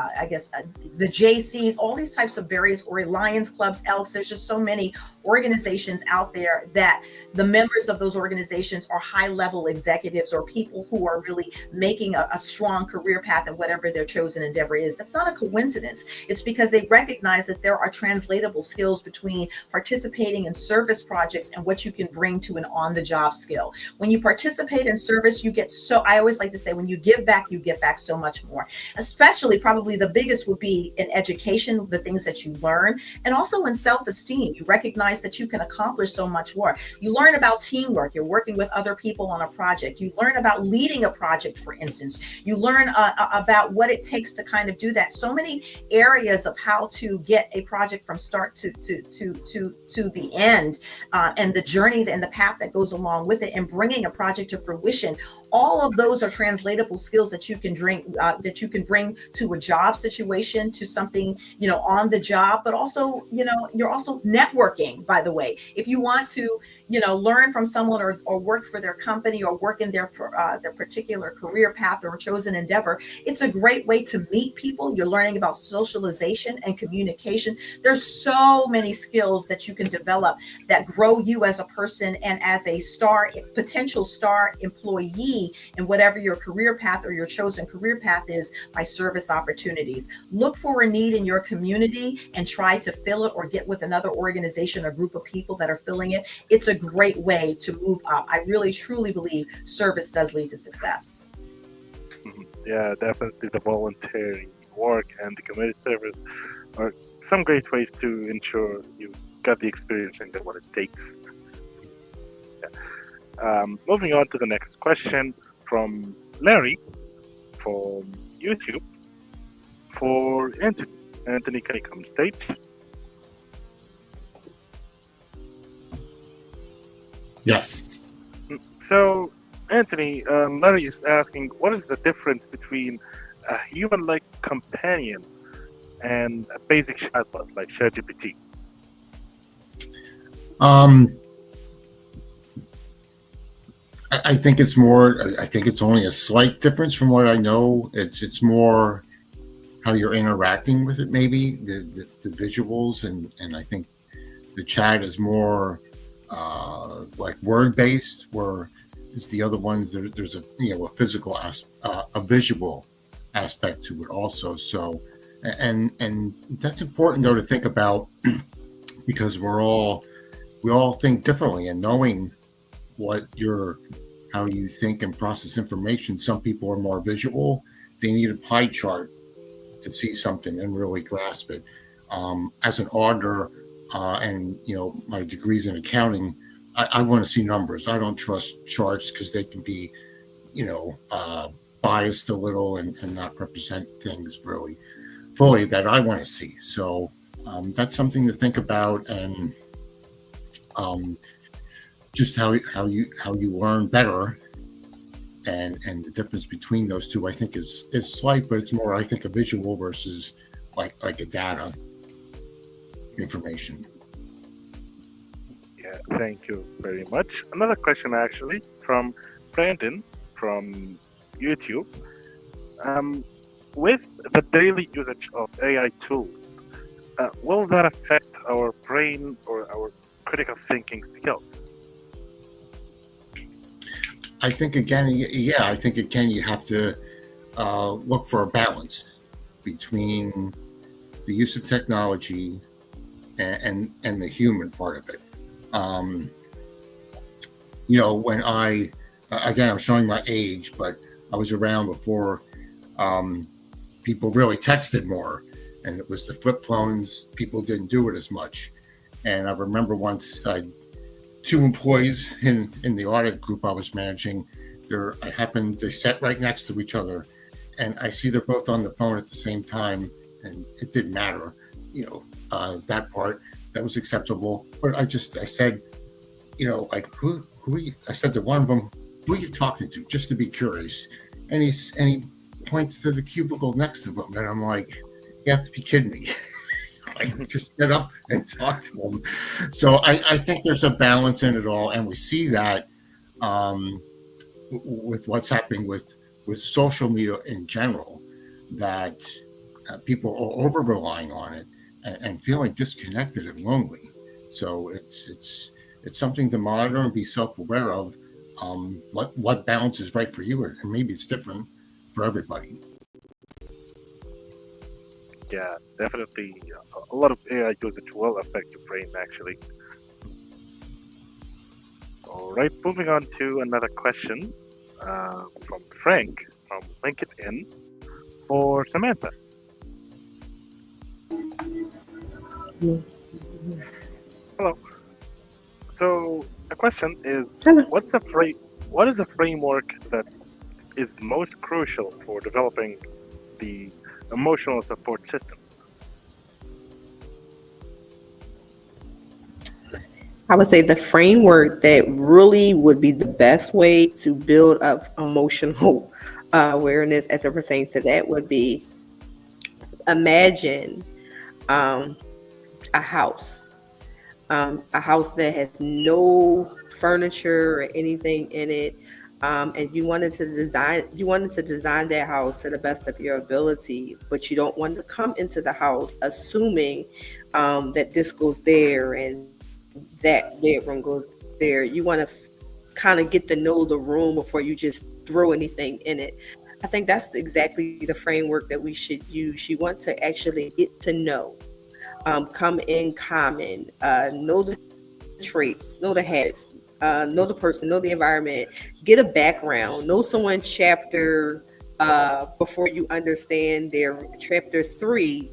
the JCs, all these types of various, or Lions clubs, Elks. There's just so many organizations out there that the members of those organizations are high level executives or people who are really making a strong career path in whatever their chosen endeavor is. That's not a coincidence. It's because they recognize that there are translatable skills between participating in service projects and what you can bring to an on the job skill. When you participate in service, I always like to say, when you get back so much more. Especially, probably the biggest would be in education, the things that you learn, and also in self-esteem. You recognize that you can accomplish so much more. You learn about teamwork. You're working with other people on a project. You learn about leading a project, for instance. You learn about what it takes to kind of do that. So many areas of how to get a project from start to the end, and the journey and the path that goes along with it, and bringing a project to fruition. All of those are translatable skills that you can bring to a job situation, to something, on the job, but also, you're also networking, by the way. If you want to, learn from someone or work for their company or work in their particular career path or chosen endeavor, it's a great way to meet people. You're learning about socialization and communication. There's so many skills that you can develop that grow you as a person and as a potential star employee in whatever your career path or your chosen career path is, by service opportunities. Look for a need in your community and try to fill it, or get with another organization or group of people that are filling it. It's a great way to move up. I really, truly believe service does lead to success. Yeah, definitely the voluntary work and the community service are some great ways to ensure you got the experience and what it takes. Yeah. Moving on to the next question from Larry from YouTube for Anthony. Anthony, can you come to stage? Yes. So, Anthony, Larry is asking, what is the difference between a human-like companion and a basic chatbot like ChatGPT? I think it's more. I think it's only a slight difference from what I know. It's more how you're interacting with it, maybe the visuals, and I think the chat is more like word based, where it's the other ones. There's a physical a visual aspect to it also. So, and that's important though to think about, because we all think differently, and knowing what your how you think and process information. Some people are more visual. They need a pie chart to see something and really grasp it. As an auditor, and my degrees in accounting, I want to see numbers. I don't trust charts because they can be, biased a little and not represent things really fully that I want to see. So that's something to think about, and um, just how you learn better, and the difference between those two, I think is slight, but it's more, I think, a visual versus like a data information. Yeah, thank you very much. Another question actually from Brandon from YouTube. With the daily usage of AI tools, will that affect our brain or our critical thinking skills? I think again, yeah, I think again you have to look for a balance between the use of technology and the human part of it. Um, when again, I'm showing my age, but I was around before um, people really texted more, and it was the flip phones. People didn't do it as much. And I remember once two employees in the audit group I was managing, they sat right next to each other, and I see they're both on the phone at the same time, and it didn't matter, that part that was acceptable. But I said, like I said to one of them, who are you talking to, just to be curious, and he points to the cubicle next to him, and I'm like, you have to be kidding me. Like, just get up and talk to them. So I think there's a balance in it all, and we see that um, with what's happening with social media in general, that people are over relying on it and feeling disconnected and lonely. So it's something to monitor and be self-aware of. What balance is right for you, and maybe it's different for everybody. Yeah, definitely. A lot of AI usage will affect your brain, actually. All right, moving on to another question from Frank from LinkedIn for Samantha. Hello. So the question is, Hello. what is the framework that is most crucial for developing the emotional support systems? I would say the framework that really would be the best way to build up emotional awareness as it pertains to that would be, imagine a house that has no furniture or anything in it. And you wanted to design that house to the best of your ability, but you don't want to come into the house assuming that this goes there and that bedroom goes there. You want to kind of get to know the room before you just throw anything in it. I think that's exactly the framework that we should use. You want to actually get to know, come in common, know the traits, know the habits, know the person, know the environment, get a background, know someone's chapter before you understand their chapter 3.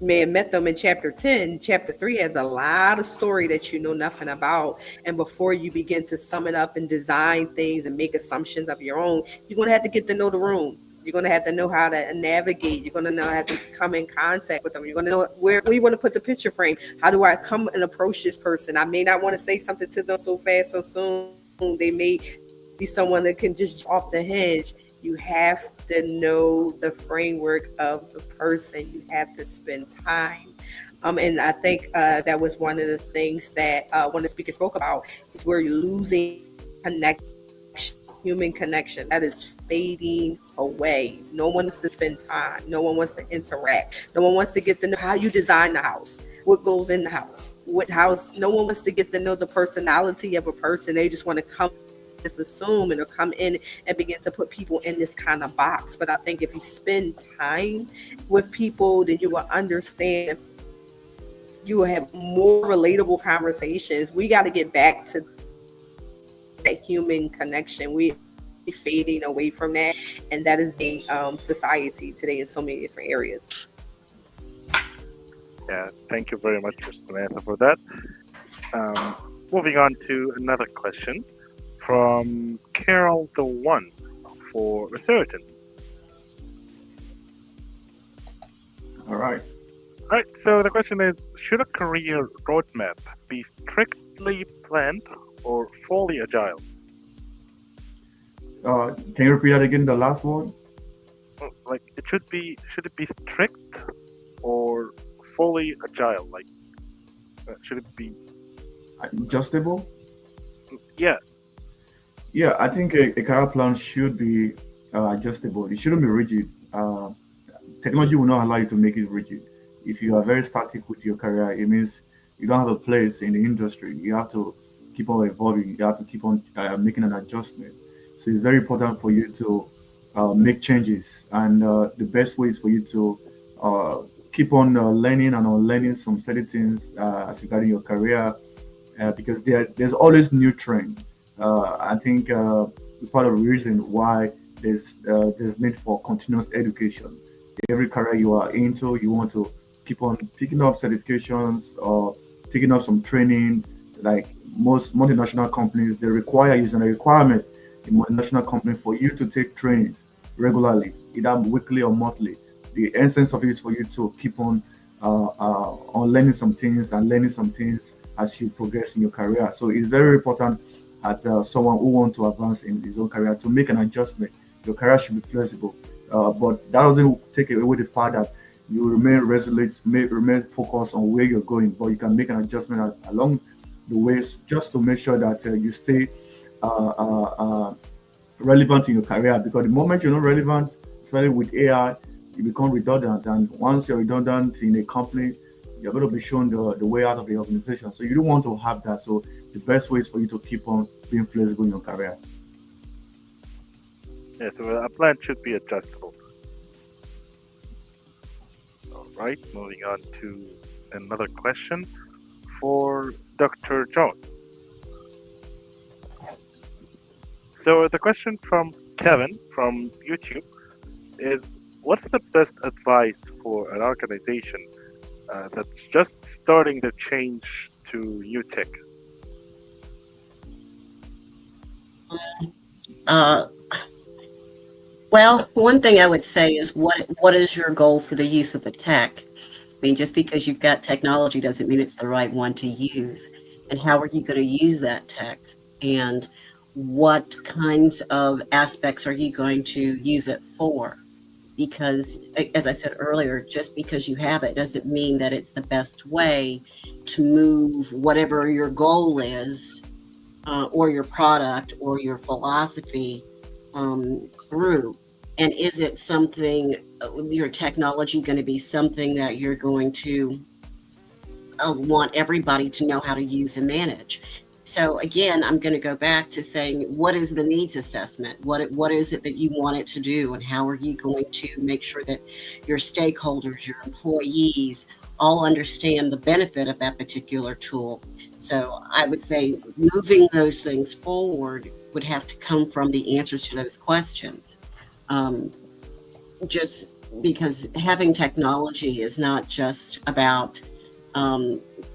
May have met them in chapter 10. Chapter 3 has a lot of story that you know nothing about. And before you begin to sum it up and design things and make assumptions of your own, you're going to have to get to know the room. You're going to have to know how to navigate. You're going to know how to come in contact with them. You're going to know where you want to put the picture frame. How do I come and approach this person? I may not want to say something to them so fast, so soon. They may be someone that can just off the hinge. You have to know the framework of the person. You have to spend time. And I think that was one of the things that one of the speakers spoke about, is where you're losing connection, human connection. That is fading away. No one wants to spend time. No one wants to interact. No one wants to get to know how you design the house, what goes in the house, what house. No one wants to get to know the personality of a person. They just want to come, just assume, and or come in and begin to put people in this kind of box. But I think if you spend time with people, then you will understand. You will have more relatable conversations. We got to get back to that human connection. We fading away from that, and that is the society today in so many different areas. Yeah, thank you very much, Mr. Samantha, for that. Moving on to another question from Carol the One for certain. All right. All right, so the question is, should a career roadmap be strictly planned or fully agile? Can you repeat that again? The last one. Like, should it be strict or fully agile? Like, should it be Adjustable. yeah? Yeah, I think a career plan should be adjustable. It shouldn't be rigid. Technology will not allow you to make it rigid. If you are very static with your career, it means you don't have a place in the industry. You have to keep on evolving. You have to keep on making an adjustment. So it's very important for you to make changes, and the best way is for you to uh, keep on learning and unlearning some certain things as regarding your career, because there's always new trend. I think it's part of the reason why there's need for continuous education. Every career you are into, you want to keep on picking up certifications or taking up some training. Like most multinational companies, they require using a requirement in multinational company for you to take trainings regularly, either weekly or monthly. The essence of it is for you to keep on learning some things and learning some things as you progress in your career. So it's very important as someone who wants to advance in his own career to make an adjustment. Your career should be flexible, but that doesn't take away the fact that you remain resolute, remain focused on where you're going. But you can make an adjustment along the ways just to make sure that you stay uh, uh, uh, relevant in your career. Because the moment you're not relevant, especially with AI, you become redundant. And once you're redundant in a company, you're going to be shown the way out of the organization. So you don't want to have that. So the best way is for you to keep on being flexible in your career. Yeah, so a plan should be adjustable. All right, moving on to another question for Dr. John. So the question from Kevin from YouTube is, what's the best advice for an organization that's just starting the change to new tech? Well, one thing I would say is what is your goal for the use of the tech? I mean, just because you've got technology doesn't mean it's the right one to use. And how are you going to use that tech? And what kinds of aspects are you going to use it for? Because, as I said earlier, just because you have it doesn't mean that it's the best way to move whatever your goal is, or your product or your philosophy through. And is it something, your technology going to be something that you're going to want everybody to know how to use and manage? So again, I'm going to go back to saying, what is the needs assessment? What is it that you want it to do? And how are you going to make sure that your stakeholders, your employees, all understand the benefit of that particular tool? So I would say moving those things forward would have to come from the answers to those questions. Just because having technology is not just about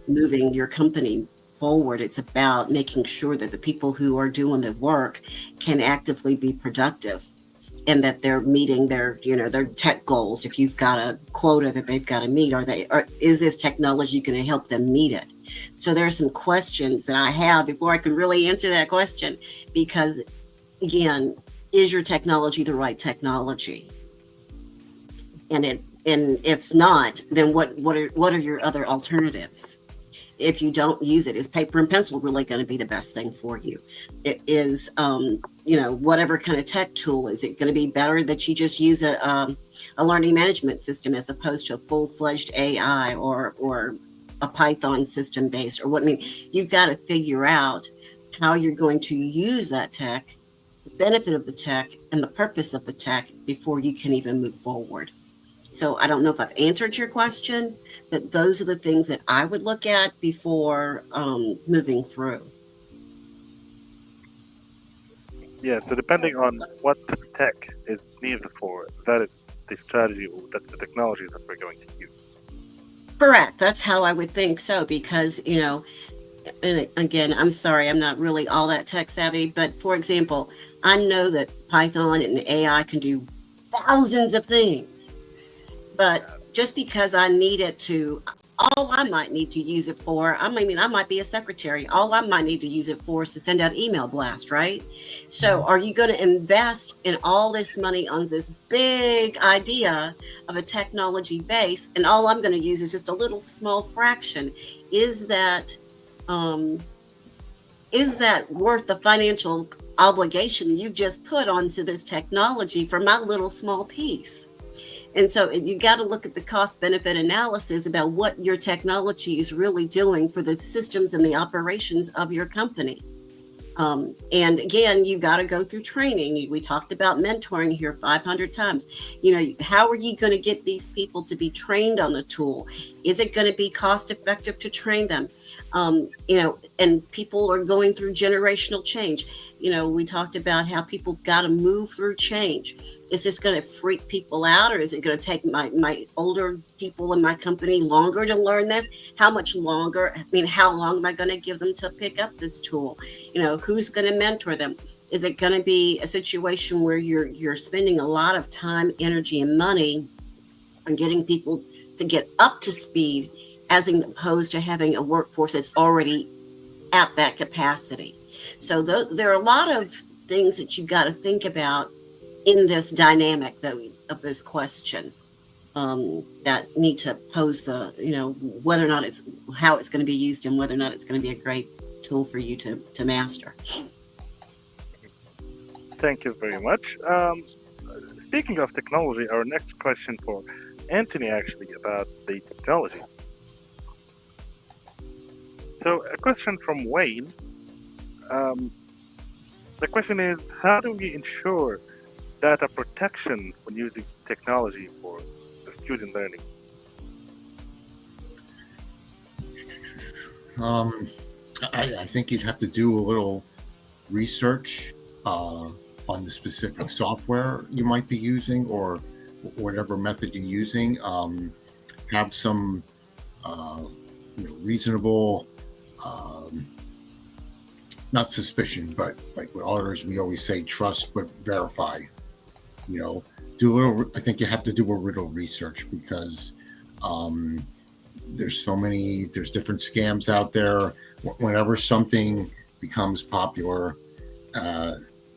moving your company forward. It's about making sure that the people who are doing the work can actively be productive and that they're meeting their tech goals. If you've got a quota that they've got to meet, is this technology going to help them meet it? So there are some questions that I have before I can really answer that question, because again, is your technology the right technology? And if not, then what are your other alternatives? If you don't use it, is paper and pencil really going to be the best thing for you? It is, whatever kind of tech tool, is it going to be better that you just use a learning management system as opposed to a full-fledged AI or a Python system based, or what? I mean, you've got to figure out how you're going to use that tech, the benefit of the tech, and the purpose of the tech before you can even move forward. So I don't know if I've answered your question, but those are the things that I would look at before moving through. Yeah, so depending on what the tech is needed for, that is the strategy, or that's the technology that we're going to use. Correct. That's how I would think so, because, and again, I'm sorry, I'm not really all that tech savvy, but for example, I know that Python and AI can do thousands of things, but just because I need it to, all I might need to use it for, I might be a secretary. All I might need to use it for is to send out email blast, right? So are you going to invest in all this money on this big idea of a technology base, and all I'm going to use is just a little small fraction? Is that worth the financial obligation you've just put onto this technology for my little small piece? And so you got to look at the cost benefit analysis about what your technology is really doing for the systems and the operations of your company. And again, you got to go through training. We talked about mentoring here 500 times. How are you going to get these people to be trained on the tool? Is it going to be cost effective to train them? And people are going through generational change. We talked about how people got to move through change. Is this going to freak people out, or is it going to take my older people in my company longer to learn this? How much longer? How long am I going to give them to pick up this tool? Who's going to mentor them? Is it going to be a situation where you're spending a lot of time, energy, and money on getting people to get up to speed, as opposed to having a workforce that's already at that capacity? So there are a lot of things that you got to think about in this dynamic of this question, that need to pose whether or not how it's going to be used, and whether or not it's going to be a great tool for you to master. Thank you very much. Speaking of technology, our next question for Anthony actually about the technology. So a question from Wayne. The question is, how do we ensure data protection when using technology for the student learning? I think you'd have to do a little research on the specific software you might be using, or whatever method you're using. Have some reasonable, not suspicion, but like with auditors, we always say trust but verify. Do a little. I think you have to do a little research, because there's different scams out there. Whenever something becomes popular,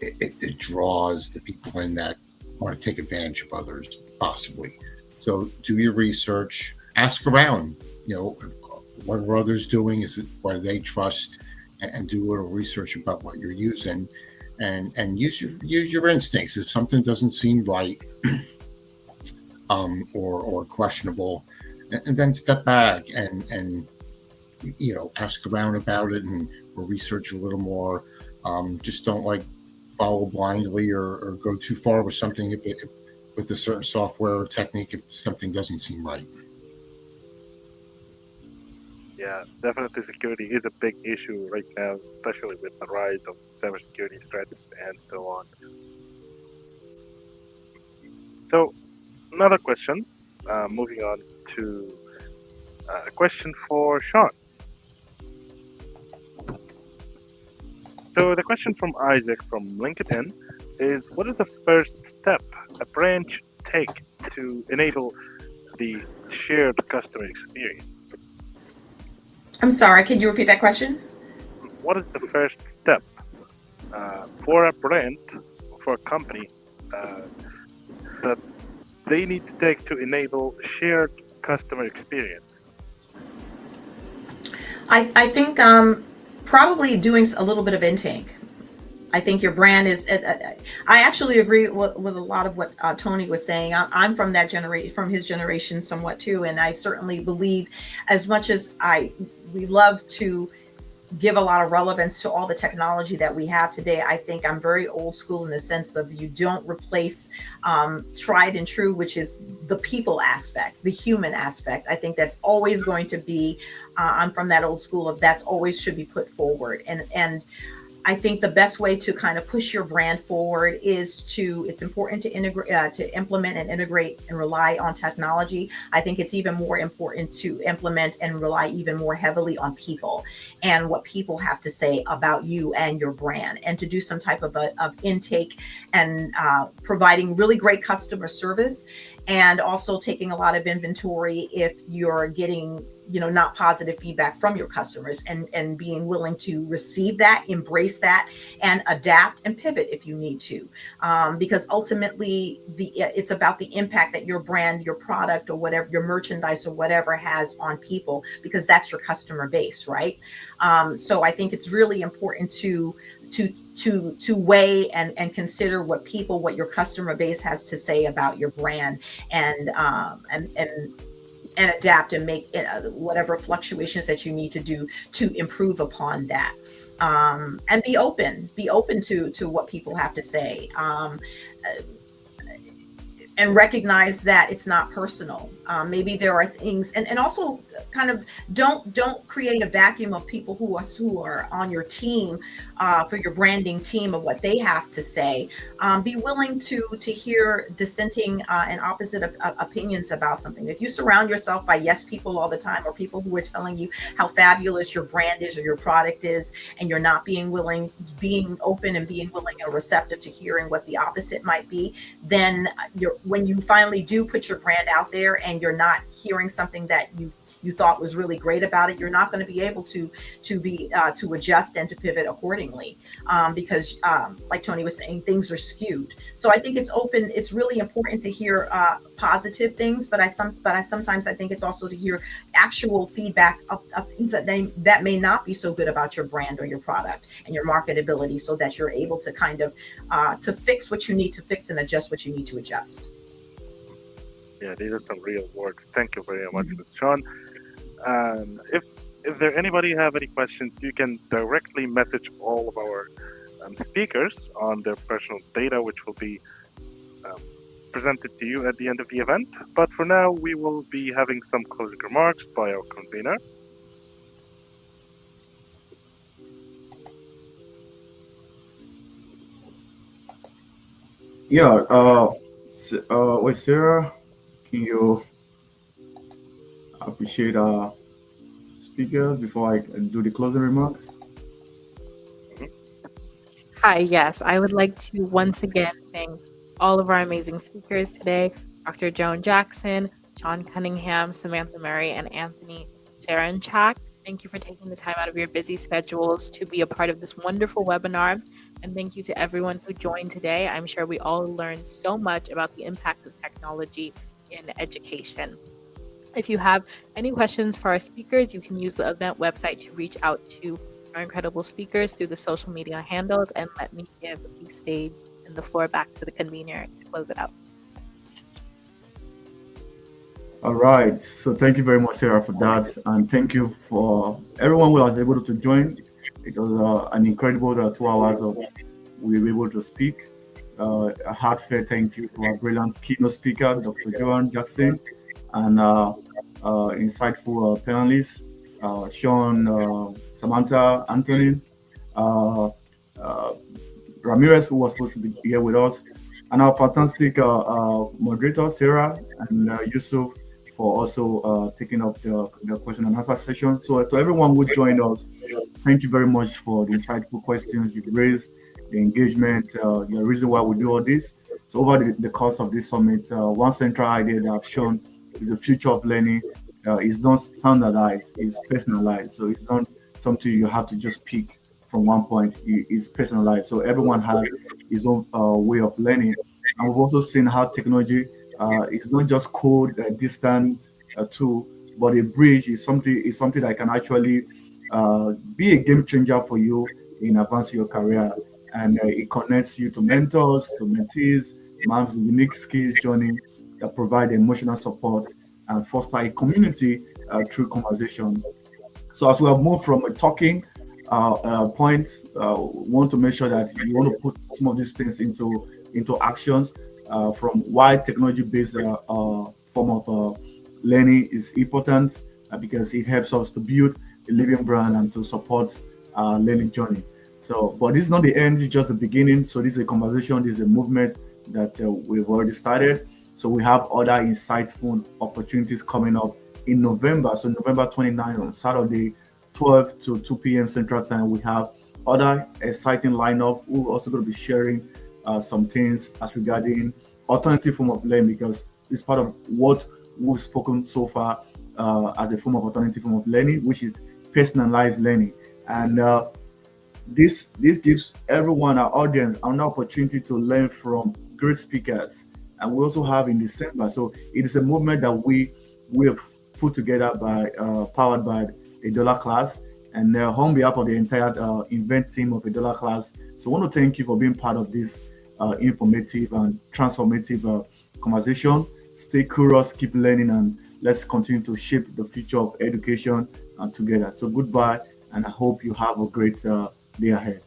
it draws the people in that want to take advantage of others, possibly. So do your research, ask around. What are others doing? What do they trust? And do a little research about what you're using, and use your instincts. If something doesn't seem right, or questionable, and then step back and ask around about it, or research a little more. Just don't follow blindly or go too far with something if with a certain software or technique if something doesn't seem right. Yeah, definitely security is a big issue right now, especially with the rise of cybersecurity threats and so on. So, another question, moving on to a question for Sean. So the question from Isaac from LinkedIn is, what is the first step a branch take to enable the shared customer experience? I'm sorry, can you repeat that question? What is the first step for a brand, for a company, that they need to take to enable shared customer experience? I think probably doing a little bit of intake. I think your brand is, I actually agree with a lot of what Tony was saying. I'm from that generation, from his generation somewhat too. And I certainly believe, as much as we love to give a lot of relevance to all the technology that we have today, I think I'm very old school in the sense of you don't replace tried and true, which is the people aspect, the human aspect. I think that's always going to be, I'm from that old school of that's always should be put forward. And I think the best way to kind of push your brand forward is it's important to integrate, to implement and integrate and rely on technology. I think it's even more important to implement and rely even more heavily on people and what people have to say about you and your brand, and to do some type of intake and providing really great customer service, and also taking a lot of inventory if you're getting not positive feedback from your customers, and being willing to receive that, embrace that, and adapt and pivot if you need to, because ultimately it's about the impact that your brand, your product, or whatever, your merchandise or whatever has on people, because that's your customer base, right? So I think it's really important to weigh and consider what your customer base has to say about your brand, and adapt and make whatever fluctuations that you need to do to improve upon that, and be open to what people have to say, and recognize that it's not personal. Maybe there are things, and also kind of don't create a vacuum of people who are on your team, for your branding team, of what they have to say. Be willing to hear dissenting and opposite opinions about something. If you surround yourself by yes people all the time, or people who are telling you how fabulous your brand is or your product is, and you're not being open and being willing and receptive to hearing what the opposite might be, then when you finally do put your brand out there and you're not hearing something that you thought was really great about it, you're not going to be able to adjust and to pivot accordingly, because like Tony was saying, things are skewed. So I think it's really important to hear positive things, but I sometimes think it's also to hear actual feedback of things that may not be so good about your brand or your product and your marketability, so that you're able to kind of to fix what you need to fix and adjust what you need to adjust. Yeah, these are some real words. Thank you very much, Ms. Sean. And if there anybody have any questions, you can directly message all of our speakers on their personal data, which will be presented to you at the end of the event. But for now, we will be having some closing remarks by our convener. Yeah, wait, Sarah, can you appreciate our speakers before I do the closing remarks? Hi, yes, I would like to once again thank all of our amazing speakers today, Dr. Joan Jackson, John Cunningham, Samantha Murray, and Anthony Saranchak. Thank you for taking the time out of your busy schedules to be a part of this wonderful webinar. And thank you to everyone who joined today. I'm sure we all learned so much about the impact of technology in education. If you have any questions for our speakers, you can use the event website to reach out to our incredible speakers through the social media handles. And let me give the stage and the floor back to the convener to close it out. All right. So thank you very much, Sarah, for that. And thank you for everyone who was able to join. It was an incredible 2 hours of we were able to speak. A heartfelt thank you to our brilliant keynote speaker, Dr. Joan Jackson, and insightful panelists, Sean, Samantha, Anthony, Ramirez, who was supposed to be here with us, and our fantastic moderator, Sarah, and Yusuf, for also taking up the question and answer session. So to everyone who joined us, thank you very much for the insightful questions you've raised, the engagement, the reason why we do all this. So over the course of this summit, one central idea that I've shown is the future of learning is not standardized, it's personalized. So it's not something you have to just pick from one point, it's personalized. So everyone has his own way of learning. And we've also seen how technology is not just code, a distant tool, but a bridge is something that can actually be a game changer for you in advancing your career. And it connects you to mentors, to mentees, man's unique skills journey that provide emotional support and foster a community through conversation. So as we have moved from a talking point, want to make sure that you want to put some of these things into actions from why technology-based form of learning is important because it helps us to build a living brand and to support our learning journey. So, but this is not the end, it's just the beginning. So this is a conversation, this is a movement that we've already started. So we have other insightful opportunities coming up in November. So November 29th on Saturday, 12 to 2 p.m. Central Time, we have other exciting lineup. We're also going to be sharing some things as regarding alternative form of learning, because it's part of what we've spoken so far as a form of alternative form of learning, which is personalized learning. And this gives everyone, our audience, an opportunity to learn from great speakers. And we also have in December. So it is a movement that we have put together by powered by ADollarClass, and on behalf of the entire event team of ADollarClass. So I want to thank you for being part of this informative and transformative conversation. Stay curious, keep learning, and let's continue to shape the future of education together. So goodbye, and I hope you have a great day ahead.